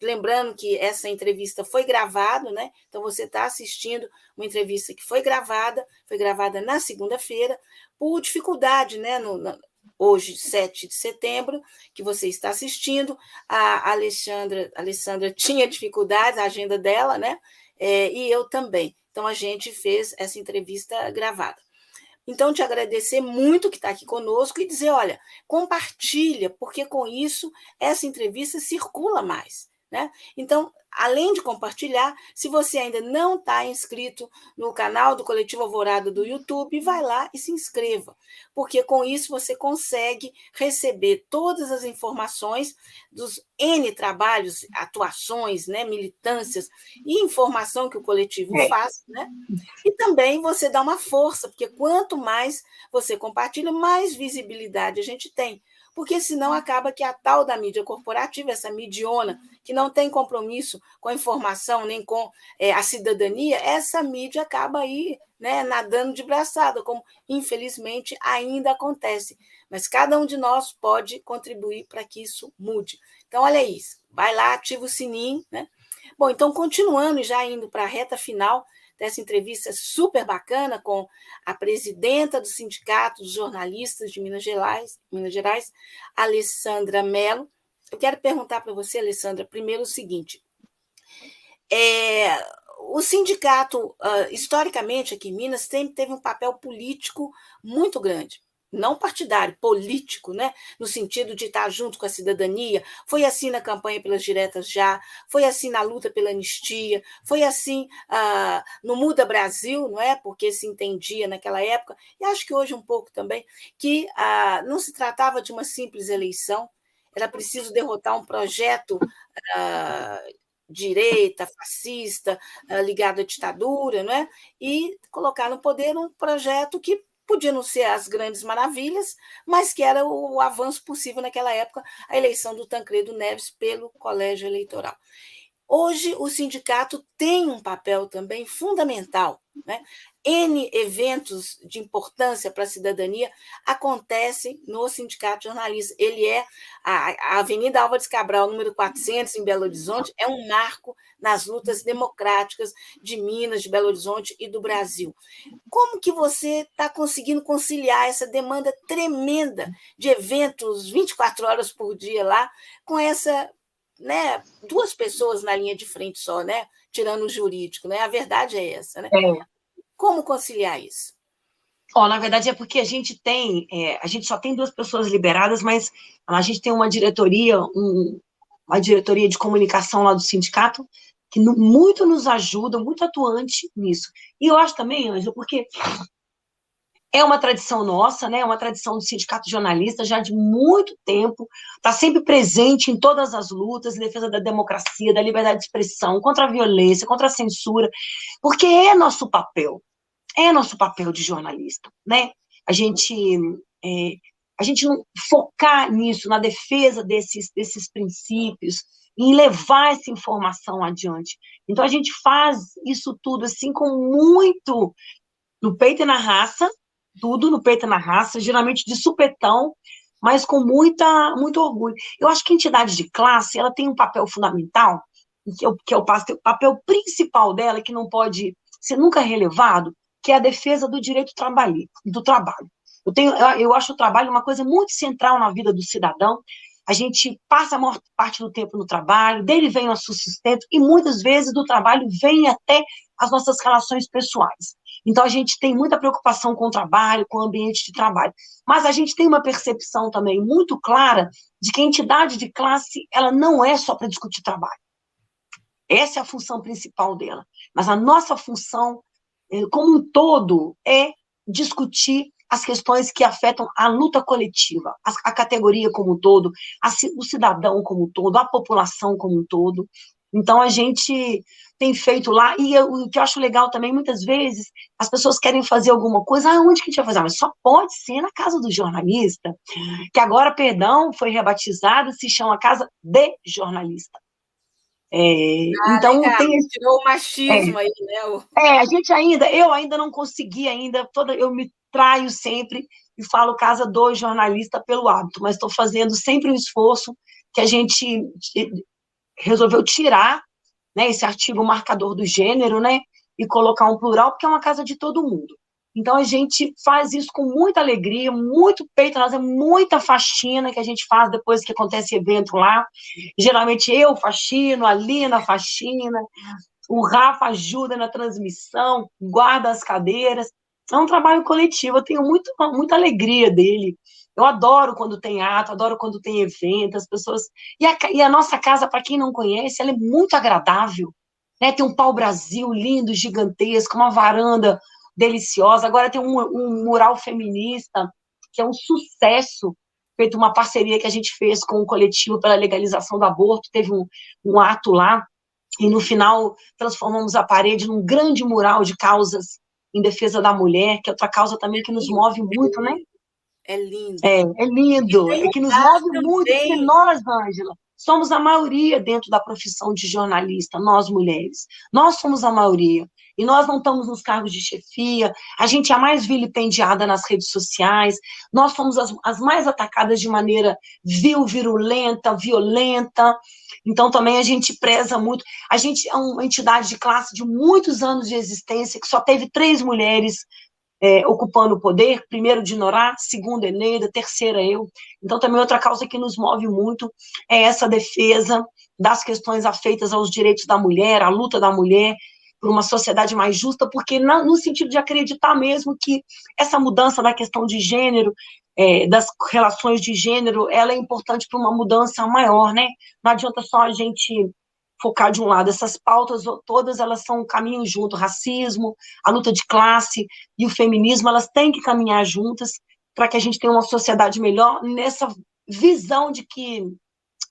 Lembrando que essa entrevista foi gravada, né? Então você está assistindo uma entrevista que foi gravada na segunda-feira, por dificuldade, né? Hoje, 7 de setembro, que você está assistindo. A Alessandra tinha dificuldades, a agenda dela, né? E eu também. Então, a gente fez essa entrevista gravada. Então, te agradecer muito que está aqui conosco e dizer, olha, compartilha, porque com isso essa entrevista circula mais. Né? Então, além de compartilhar, se você ainda não está inscrito no canal do Coletivo Alvorada do YouTube, vai lá e se inscreva, porque com isso você consegue receber todas as informações dos N trabalhos, atuações, né, militâncias e informação que o coletivo é, faz, né? E também você dá uma força, porque quanto mais você compartilha, mais visibilidade a gente tem. Porque senão acaba que a tal da mídia corporativa, essa midiona, que não tem compromisso com a informação nem com a cidadania, essa mídia acaba aí, né, nadando de braçada, como infelizmente ainda acontece. Mas cada um de nós pode contribuir para que isso mude. Então, olha isso, vai lá, ativa o sininho, né? Bom, então, continuando e já indo para a reta final dessa entrevista super bacana com a presidenta do Sindicato dos Jornalistas de Minas Gerais, Alessandra Mello. Eu quero perguntar para você, Alessandra, primeiro o seguinte: é, o sindicato, historicamente, aqui em Minas, sempre teve um papel político muito grande. Não partidário, político, né? No sentido de estar junto com a cidadania. Foi assim na campanha pelas diretas já, foi assim na luta pela anistia, foi assim no Muda Brasil, não é? Porque se entendia naquela época, e acho que hoje um pouco também, que não se tratava de uma simples eleição, era preciso derrotar um projeto ah, direita, fascista, ligado à ditadura, não é? E colocar no poder um projeto que podia não ser as grandes maravilhas, mas que era o avanço possível naquela época, a eleição do Tancredo Neves pelo colégio eleitoral. Hoje, o sindicato tem um papel também fundamental, né? N eventos de importância para a cidadania acontecem no Sindicato de Jornalistas. Ele é a Avenida Álvares Cabral, número 400, em Belo Horizonte, é um marco nas lutas democráticas de Minas, de Belo Horizonte e do Brasil. Como que você está conseguindo conciliar essa demanda tremenda de eventos 24 horas por dia lá, com essa, né, duas pessoas na linha de frente só, né, tirando o jurídico, né? A verdade é essa, né? Como conciliar isso? Na verdade é porque a gente só tem duas pessoas liberadas, mas a gente tem uma uma diretoria de comunicação lá do sindicato que muito nos ajuda, muito atuante nisso. E eu acho também, Ângela, porque é uma tradição nossa, né? É uma tradição do sindicato jornalista já de muito tempo, está sempre presente em todas as lutas em defesa da democracia, da liberdade de expressão, contra a violência, contra a censura, porque é nosso papel de jornalista, né? A gente, é, a gente não focar nisso, na defesa desses princípios, em levar essa informação adiante. Então a gente faz isso tudo assim com muito no peito e na raça, tudo no peito e na raça, geralmente de supetão, mas com muito orgulho. Eu acho que a entidade de classe, ela tem um papel fundamental, que é o papel principal dela, que não pode ser nunca relevado, que é a defesa do direito do trabalho. Eu acho o trabalho uma coisa muito central na vida do cidadão. A gente passa a maior parte do tempo no trabalho, dele vem o nosso sustento, e muitas vezes do trabalho vem até as nossas relações pessoais. Então, a gente tem muita preocupação com o trabalho, com o ambiente de trabalho. Mas a gente tem uma percepção também muito clara de que a entidade de classe, ela não é só para discutir trabalho. Essa é a função principal dela. Mas a nossa função, como um todo, é discutir as questões que afetam a luta coletiva, a categoria como um todo, o cidadão como um todo, a população como um todo. Então, a gente tem feito lá, e o que eu acho legal também, muitas vezes, as pessoas querem fazer alguma coisa, onde que a gente vai fazer? Mas só pode ser na casa do jornalista, que agora, perdão, foi rebatizada, se chama Casa de Jornalista. Então, tem esse... Tirou o machismo aí, né? Eu ainda não consegui eu me traio sempre e falo casa do jornalista pelo hábito, mas estou fazendo sempre um esforço que a gente resolveu tirar, né, esse artigo marcador do gênero, né, e colocar um plural, porque é uma casa de todo mundo. Então, a gente faz isso com muita alegria, muito peito, nós é muita faxina que a gente faz depois que acontece evento lá. Geralmente eu faxino, a Lina faxina, o Rafa ajuda na transmissão, guarda as cadeiras. É um trabalho coletivo, eu tenho muita alegria dele. Eu adoro quando tem ato, adoro quando tem evento, as pessoas... E a nossa casa, para quem não conhece, ela é muito agradável, né? Tem um pau-brasil lindo, gigantesco, uma varanda deliciosa. Agora tem um mural feminista, que é um sucesso, feito uma parceria que a gente fez com o coletivo pela legalização do aborto, teve um ato lá, e no final transformamos a parede num grande mural de causas em defesa da mulher, que é outra causa também que nos move muito, né? É lindo. É lindo, é que nos move muito, porque nós, Ângela, somos a maioria dentro da profissão de jornalista, nós mulheres. Nós somos a maioria. E nós não estamos nos cargos de chefia, a gente é a mais vilipendiada nas redes sociais, nós somos as mais atacadas de maneira virulenta, violenta. Então, também a gente preza muito. A gente é uma entidade de classe de muitos anos de existência, que só teve 3 mulheres ocupando o poder, primeiro Dinorá, segundo Eneida, terceira eu. Então, também outra causa que nos move muito é essa defesa das questões afeitas aos direitos da mulher, a luta da mulher por uma sociedade mais justa, porque no sentido de acreditar mesmo que essa mudança da questão de gênero, das relações de gênero, ela é importante para uma mudança maior, né? Não adianta só a gente focar de um lado, essas pautas todas, elas são um caminho junto, o racismo, a luta de classe e o feminismo, elas têm que caminhar juntas para que a gente tenha uma sociedade melhor nessa visão de que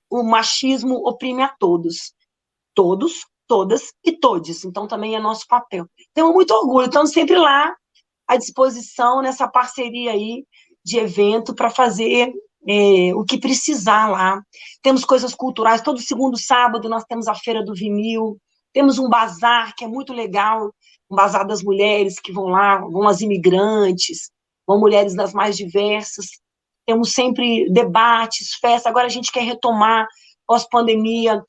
o machismo oprime a todos, todas e todes, então também é nosso papel. Temos muito orgulho, estamos sempre lá, à disposição nessa parceria aí de evento para fazer o que precisar lá. Temos coisas culturais, todo segundo sábado nós temos a Feira do Vinil, temos um bazar que é muito legal, um bazar das mulheres que vão lá, vão as imigrantes, vão mulheres das mais diversas, temos sempre debates, festas, agora a gente quer retomar, pós-pandemia,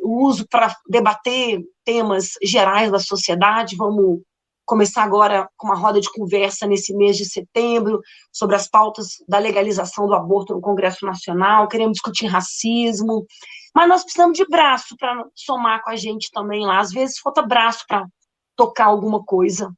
o uso para debater temas gerais da sociedade, vamos começar agora com uma roda de conversa nesse mês de setembro, sobre as pautas da legalização do aborto no Congresso Nacional, queremos discutir racismo, mas nós precisamos de braço para somar com a gente também lá, às vezes falta braço para tocar alguma coisa,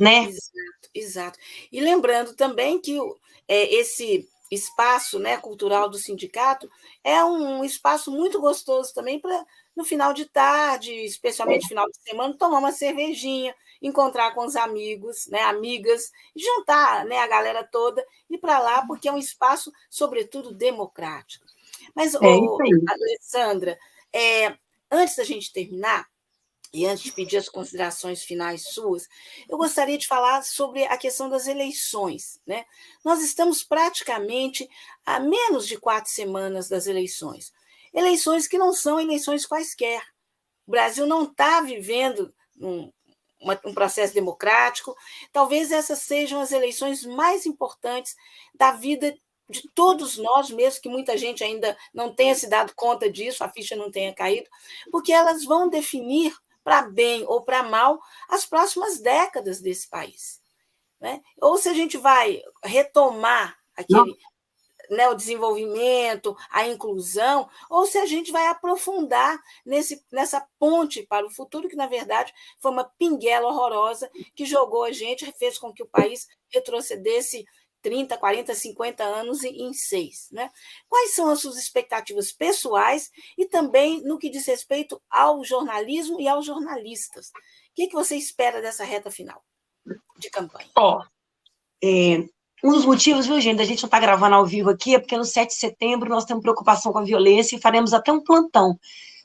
né? Exato, exato. E lembrando também que esse espaço, né, cultural do sindicato é um espaço muito gostoso também para, no final de tarde, especialmente final de semana, tomar uma cervejinha, encontrar com os amigos, né, amigas, juntar, né, a galera toda e ir para lá, porque é um espaço, sobretudo, democrático. Mas, É isso aí. Alessandra, antes da gente terminar, e antes de pedir as considerações finais suas, eu gostaria de falar sobre a questão das eleições, né? Nós estamos praticamente a menos de 4 semanas das eleições. Eleições que não são eleições quaisquer. O Brasil não está vivendo um processo democrático. Talvez essas sejam as eleições mais importantes da vida de todos nós, mesmo que muita gente ainda não tenha se dado conta disso, a ficha não tenha caído, porque elas vão definir, para bem ou para mal, as próximas décadas desse país. Né? Ou se a gente vai retomar aquele, né, o desenvolvimento, a inclusão, ou se a gente vai aprofundar nessa ponte para o futuro, que, na verdade, foi uma pinguela horrorosa que jogou a gente, fez com que o país retrocedesse 30, 40, 50 anos em 6. Né? Quais são as suas expectativas pessoais e também no que diz respeito ao jornalismo e aos jornalistas? O que você espera dessa reta final de campanha? Um dos motivos, viu, gente, da gente não estar gravando ao vivo aqui é porque no 7 de setembro nós temos preocupação com a violência e faremos até um plantão.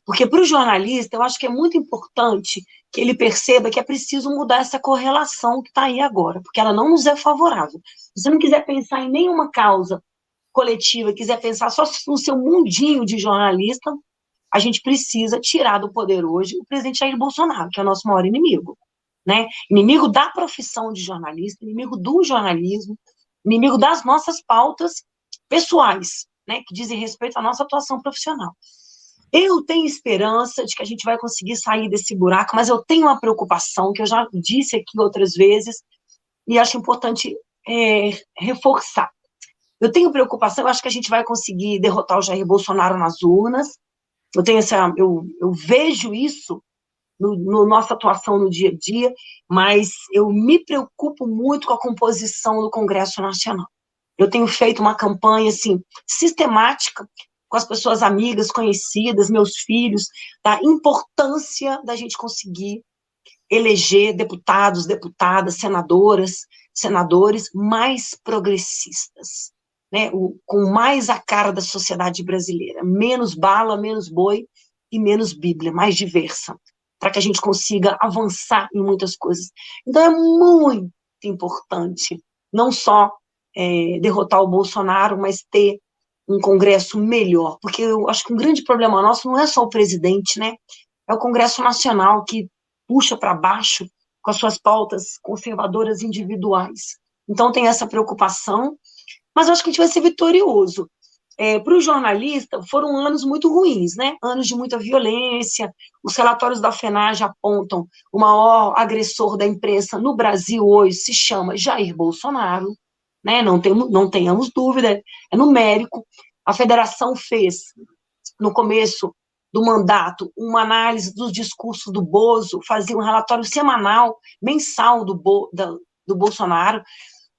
Porque para o jornalista, eu acho que é muito importante que ele perceba que é preciso mudar essa correlação que está aí agora, porque ela não nos é favorável. Se você não quiser pensar em nenhuma causa coletiva, quiser pensar só no seu mundinho de jornalista, a gente precisa tirar do poder hoje o presidente Jair Bolsonaro, que é o nosso maior inimigo. Né? Inimigo da profissão de jornalista, inimigo do jornalismo, inimigo das nossas pautas pessoais, né, que dizem respeito à nossa atuação profissional. Eu tenho esperança de que a gente vai conseguir sair desse buraco, mas eu tenho uma preocupação, que eu já disse aqui outras vezes, e acho importante reforçar. Eu tenho preocupação, eu acho que a gente vai conseguir derrotar o Jair Bolsonaro nas urnas, eu vejo isso no nossa atuação no dia a dia, mas eu me preocupo muito com a composição do Congresso Nacional. Eu tenho feito uma campanha, assim, sistemática, com as pessoas amigas, conhecidas, meus filhos, da importância da gente conseguir eleger deputados, deputadas, senadoras, senadores mais progressistas, né? Com mais a cara da sociedade brasileira, menos bala, menos boi e menos Bíblia, mais diversa, para que a gente consiga avançar em muitas coisas. Então é muito importante, não só derrotar o Bolsonaro, mas ter um Congresso melhor, porque eu acho que um grande problema nosso não é só o presidente, né? É o Congresso Nacional que puxa para baixo com as suas pautas conservadoras individuais. Então tem essa preocupação, mas eu acho que a gente vai ser vitorioso. Para o jornalista, foram anos muito ruins, né? Anos de muita violência. Os relatórios da FENAGE apontam o maior agressor da imprensa no Brasil hoje se chama Jair Bolsonaro, né? Não tenhamos dúvida, é numérico. A federação fez, no começo do mandato, uma análise dos discursos do Bozo, fazia um relatório semanal, mensal do Bolsonaro,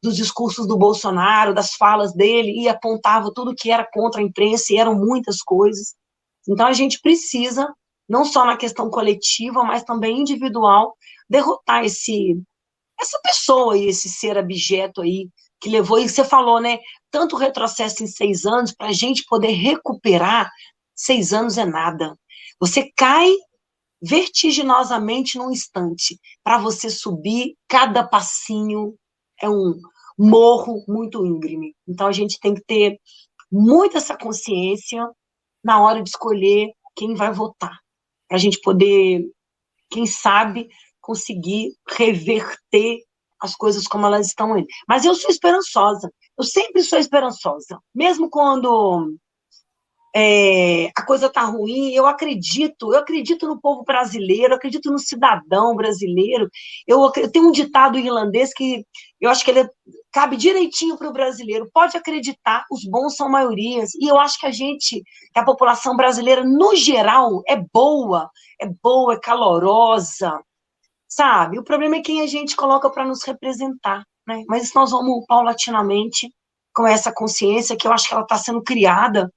dos discursos do Bolsonaro, das falas dele, e apontava tudo que era contra a imprensa, e eram muitas coisas. Então, a gente precisa, não só na questão coletiva, mas também individual, derrotar essa pessoa e esse ser abjeto aí, que levou, e você falou, né, tanto retrocesso em 6 anos, para a gente poder recuperar, 6 anos é nada. Você cai vertiginosamente num instante. Para você subir, cada passinho é um morro muito íngreme. Então, a gente tem que ter muito essa consciência na hora de escolher quem vai votar, para a gente poder, quem sabe, conseguir reverter as coisas como elas estão aí. Mas eu sou esperançosa, eu sempre sou esperançosa, mesmo quando a coisa está ruim, eu acredito no povo brasileiro, eu acredito no cidadão brasileiro. Eu tenho um ditado irlandês que eu acho que ele cabe direitinho para o brasileiro. Pode acreditar, os bons são maiorias. E eu acho que que a população brasileira, no geral, é boa, é calorosa, sabe? O problema é quem a gente coloca para nos representar, né? Mas isso nós vamos paulatinamente, com essa consciência que eu acho que ela está sendo criada,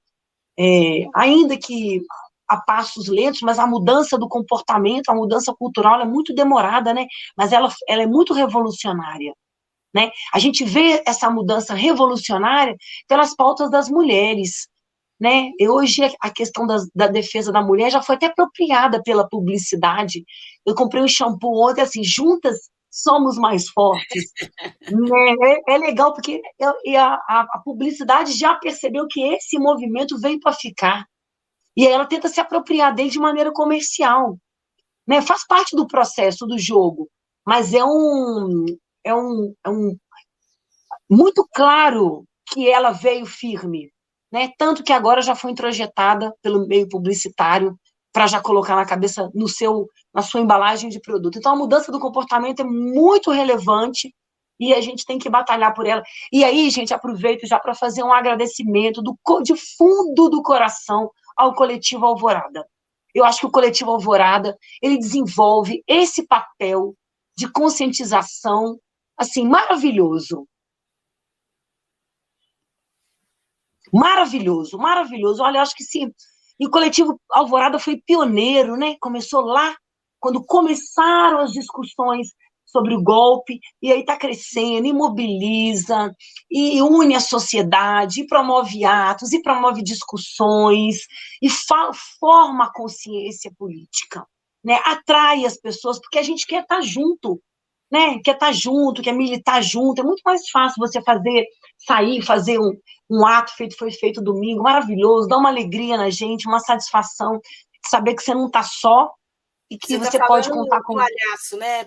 ainda que a passos lentos, mas a mudança do comportamento, a mudança cultural é muito demorada, né? Mas ela é muito revolucionária, né? A gente vê essa mudança revolucionária pelas pautas das mulheres, né? E hoje a questão da defesa da mulher já foi até apropriada pela publicidade. Eu comprei um shampoo ontem, assim, juntas somos mais fortes. É legal, porque a publicidade já percebeu que esse movimento veio para ficar. E aí ela tenta se apropriar dele de maneira comercial. Né? Faz parte do processo do jogo, mas é um muito claro que ela veio firme. Né? Tanto que agora já foi introjetada pelo meio publicitário para já colocar na cabeça, na sua embalagem de produto. Então, a mudança do comportamento é muito relevante e a gente tem que batalhar por ela. E aí, gente, aproveito já para fazer um agradecimento de fundo do coração ao Coletivo Alvorada. Eu acho que o Coletivo Alvorada, ele desenvolve esse papel de conscientização, assim, maravilhoso. Maravilhoso, maravilhoso. Olha, eu acho que sim. E o Coletivo Alvorada foi pioneiro, né? Começou lá, quando começaram as discussões sobre o golpe, e aí está crescendo, e mobiliza, e une a sociedade, e promove atos, e promove discussões, e forma a consciência política, né? Atrai as pessoas, porque a gente quer estar junto, né? Quer estar junto, quer militar junto. É muito mais fácil você fazer um ato foi feito domingo, maravilhoso, dá uma alegria na gente, uma satisfação de saber que você não está só e que Você está você pode falando contar do com... toalhaço, né?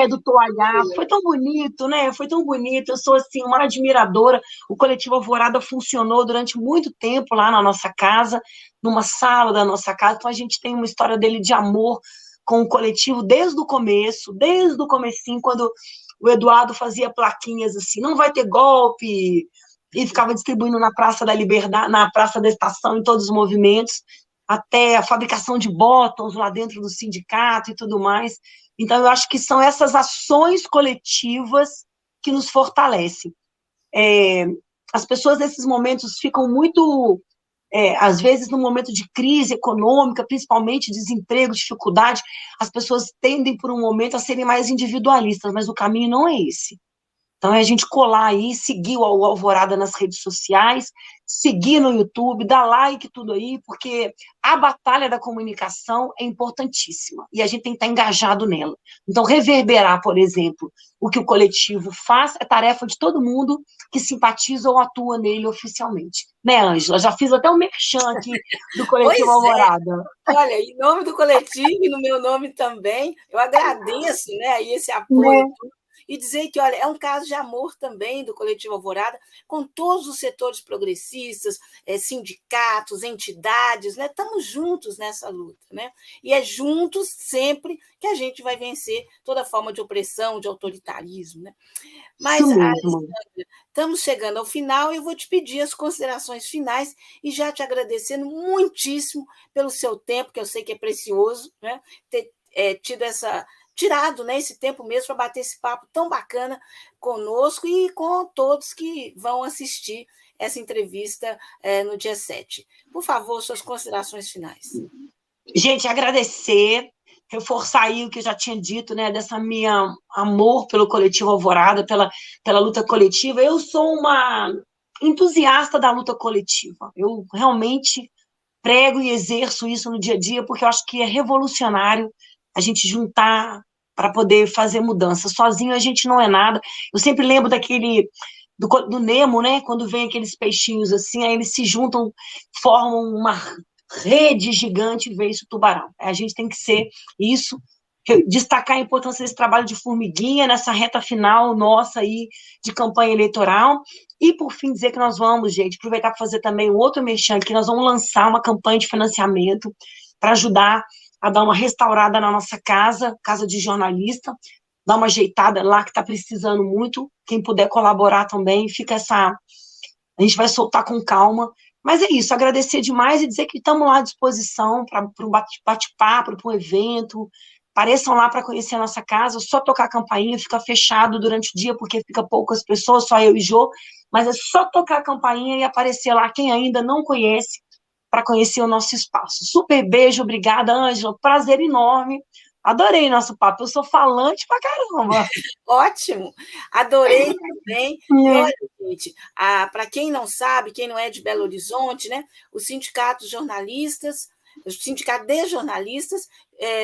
Do toalhaço, foi tão bonito, né? Foi tão bonito, eu sou, assim, uma admiradora. O Coletivo Alvorada funcionou durante muito tempo lá na nossa casa, numa sala da nossa casa, então a gente tem uma história dele de amor com o coletivo desde o comecinho, quando o Eduardo fazia plaquinhas assim, não vai ter golpe, e ficava distribuindo na Praça da Liberdade, na Praça da Estação, em todos os movimentos, até a fabricação de botões lá dentro do sindicato e tudo mais. Então, eu acho que são essas ações coletivas que nos fortalecem. As pessoas, nesses momentos, ficam muito... às vezes, no momento de crise econômica, principalmente desemprego, dificuldade, as pessoas tendem, por um momento, a serem mais individualistas, mas o caminho não é esse. Então, é a gente colar aí, seguir o Alvorada nas redes sociais, seguir no YouTube, dar like, tudo aí, porque a batalha da comunicação é importantíssima e a gente tem que estar engajado nela. Então, reverberar, por exemplo, o que o coletivo faz é tarefa de todo mundo que simpatiza ou atua nele oficialmente. Né, Ângela? Já fiz até um merchan aqui do Coletivo Pois é. Alvorada. Olha, em nome do coletivo e no meu nome também, eu agradeço, né, aí esse apoio, Né? e dizer que, olha, é um caso de amor também do Coletivo Alvorada, com todos os setores progressistas, sindicatos, entidades, né? Estamos juntos nessa luta, né? E é juntos sempre que a gente vai vencer toda forma de opressão, de autoritarismo, né? Isso Mas, mesmo. Alessandra, estamos chegando ao final e eu vou te pedir as considerações finais e já te agradecendo muitíssimo pelo seu tempo, que eu sei que é precioso, né? Ter tido tirado, né, esse tempo mesmo para bater esse papo tão bacana conosco e com todos que vão assistir essa entrevista no dia 7. Por favor, suas considerações finais. Gente, agradecer, reforçar aí o que eu já tinha dito, né, dessa minha amor pelo Coletivo Alvorada, pela luta coletiva. Eu sou uma entusiasta da luta coletiva. Eu realmente prego e exerço isso no dia a dia, porque eu acho que é revolucionário a gente juntar para poder fazer mudança. Sozinho a gente não é nada. Eu sempre lembro do Nemo, né? Quando vem aqueles peixinhos assim, aí eles se juntam, formam uma rede gigante e vê isso tubarão. A gente tem que ser isso, destacar a importância desse trabalho de formiguinha nessa reta final nossa aí de campanha eleitoral. E, por fim, dizer que nós vamos, gente, aproveitar para fazer também um outro merchan, que nós vamos lançar uma campanha de financiamento para ajudar a dar uma restaurada na nossa casa, casa de jornalista, dar uma ajeitada lá que está precisando muito. Quem puder colaborar também, fica essa. A gente vai soltar com calma. Mas é isso, agradecer demais e dizer que estamos lá à disposição para um bate-papo, para um evento. Apareçam lá para conhecer a nossa casa, só tocar a campainha, fica fechado durante o dia, porque fica poucas pessoas, só eu e Jô, mas é só tocar a campainha e aparecer lá quem ainda não conhece, para conhecer o nosso espaço. Super beijo, obrigada, Ângela, prazer enorme. Adorei nosso papo, eu sou falante pra caramba. Ótimo, adorei também. E olha, gente, para quem não sabe, quem não é de Belo Horizonte, né, o Sindicato de Jornalistas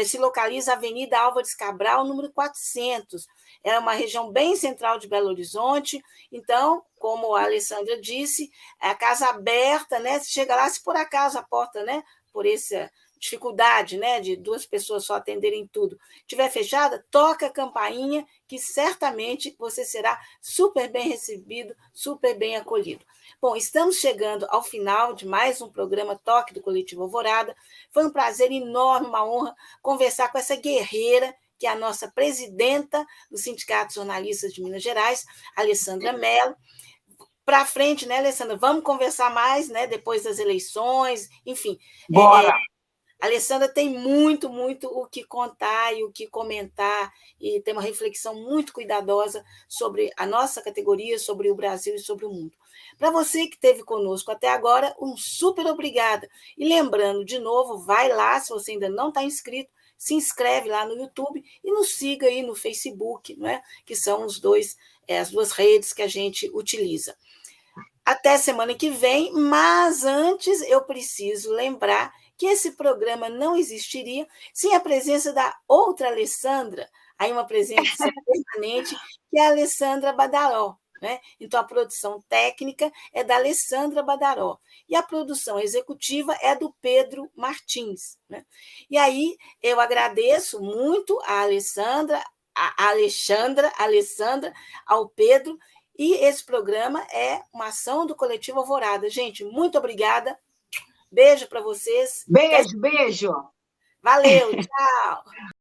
se localiza na Avenida Álvares Cabral, número 400. É uma região bem central de Belo Horizonte, então, como a Alessandra disse, é a casa aberta, né? Você chega lá, se por acaso a porta, né, por essa dificuldade, né, de duas pessoas só atenderem tudo, estiver fechada, toca a campainha que certamente você será super bem recebido, super bem acolhido. Bom, estamos chegando ao final de mais um programa Toque do Coletivo Alvorada. Foi um prazer enorme, uma honra conversar com essa guerreira, que é a nossa presidenta do Sindicato de Jornalistas de Minas Gerais, Alessandra Mello. Para frente, né, Alessandra? Vamos conversar mais, né, depois das eleições, enfim. Bora! A Alessandra tem muito, muito o que contar e o que comentar, e tem uma reflexão muito cuidadosa sobre a nossa categoria, sobre o Brasil e sobre o mundo. Para você que esteve conosco até agora, um super obrigada. E lembrando, de novo, vai lá, se você ainda não está inscrito, se inscreve lá no YouTube e nos siga aí no Facebook, né? Que são as duas redes que a gente utiliza. Até semana que vem, mas antes eu preciso lembrar que esse programa não existiria sem a presença da outra Alessandra, aí uma presença permanente, que é a Alessandra Badaró. Né? Então, a produção técnica é da Alessandra Badaró e a produção executiva é do Pedro Martins. Né? E aí eu agradeço muito a Alessandra, ao Pedro, e esse programa é uma ação do Coletivo Alvorada. Gente, muito obrigada. Beijo para vocês. Beijo, beijo! Valeu, tchau!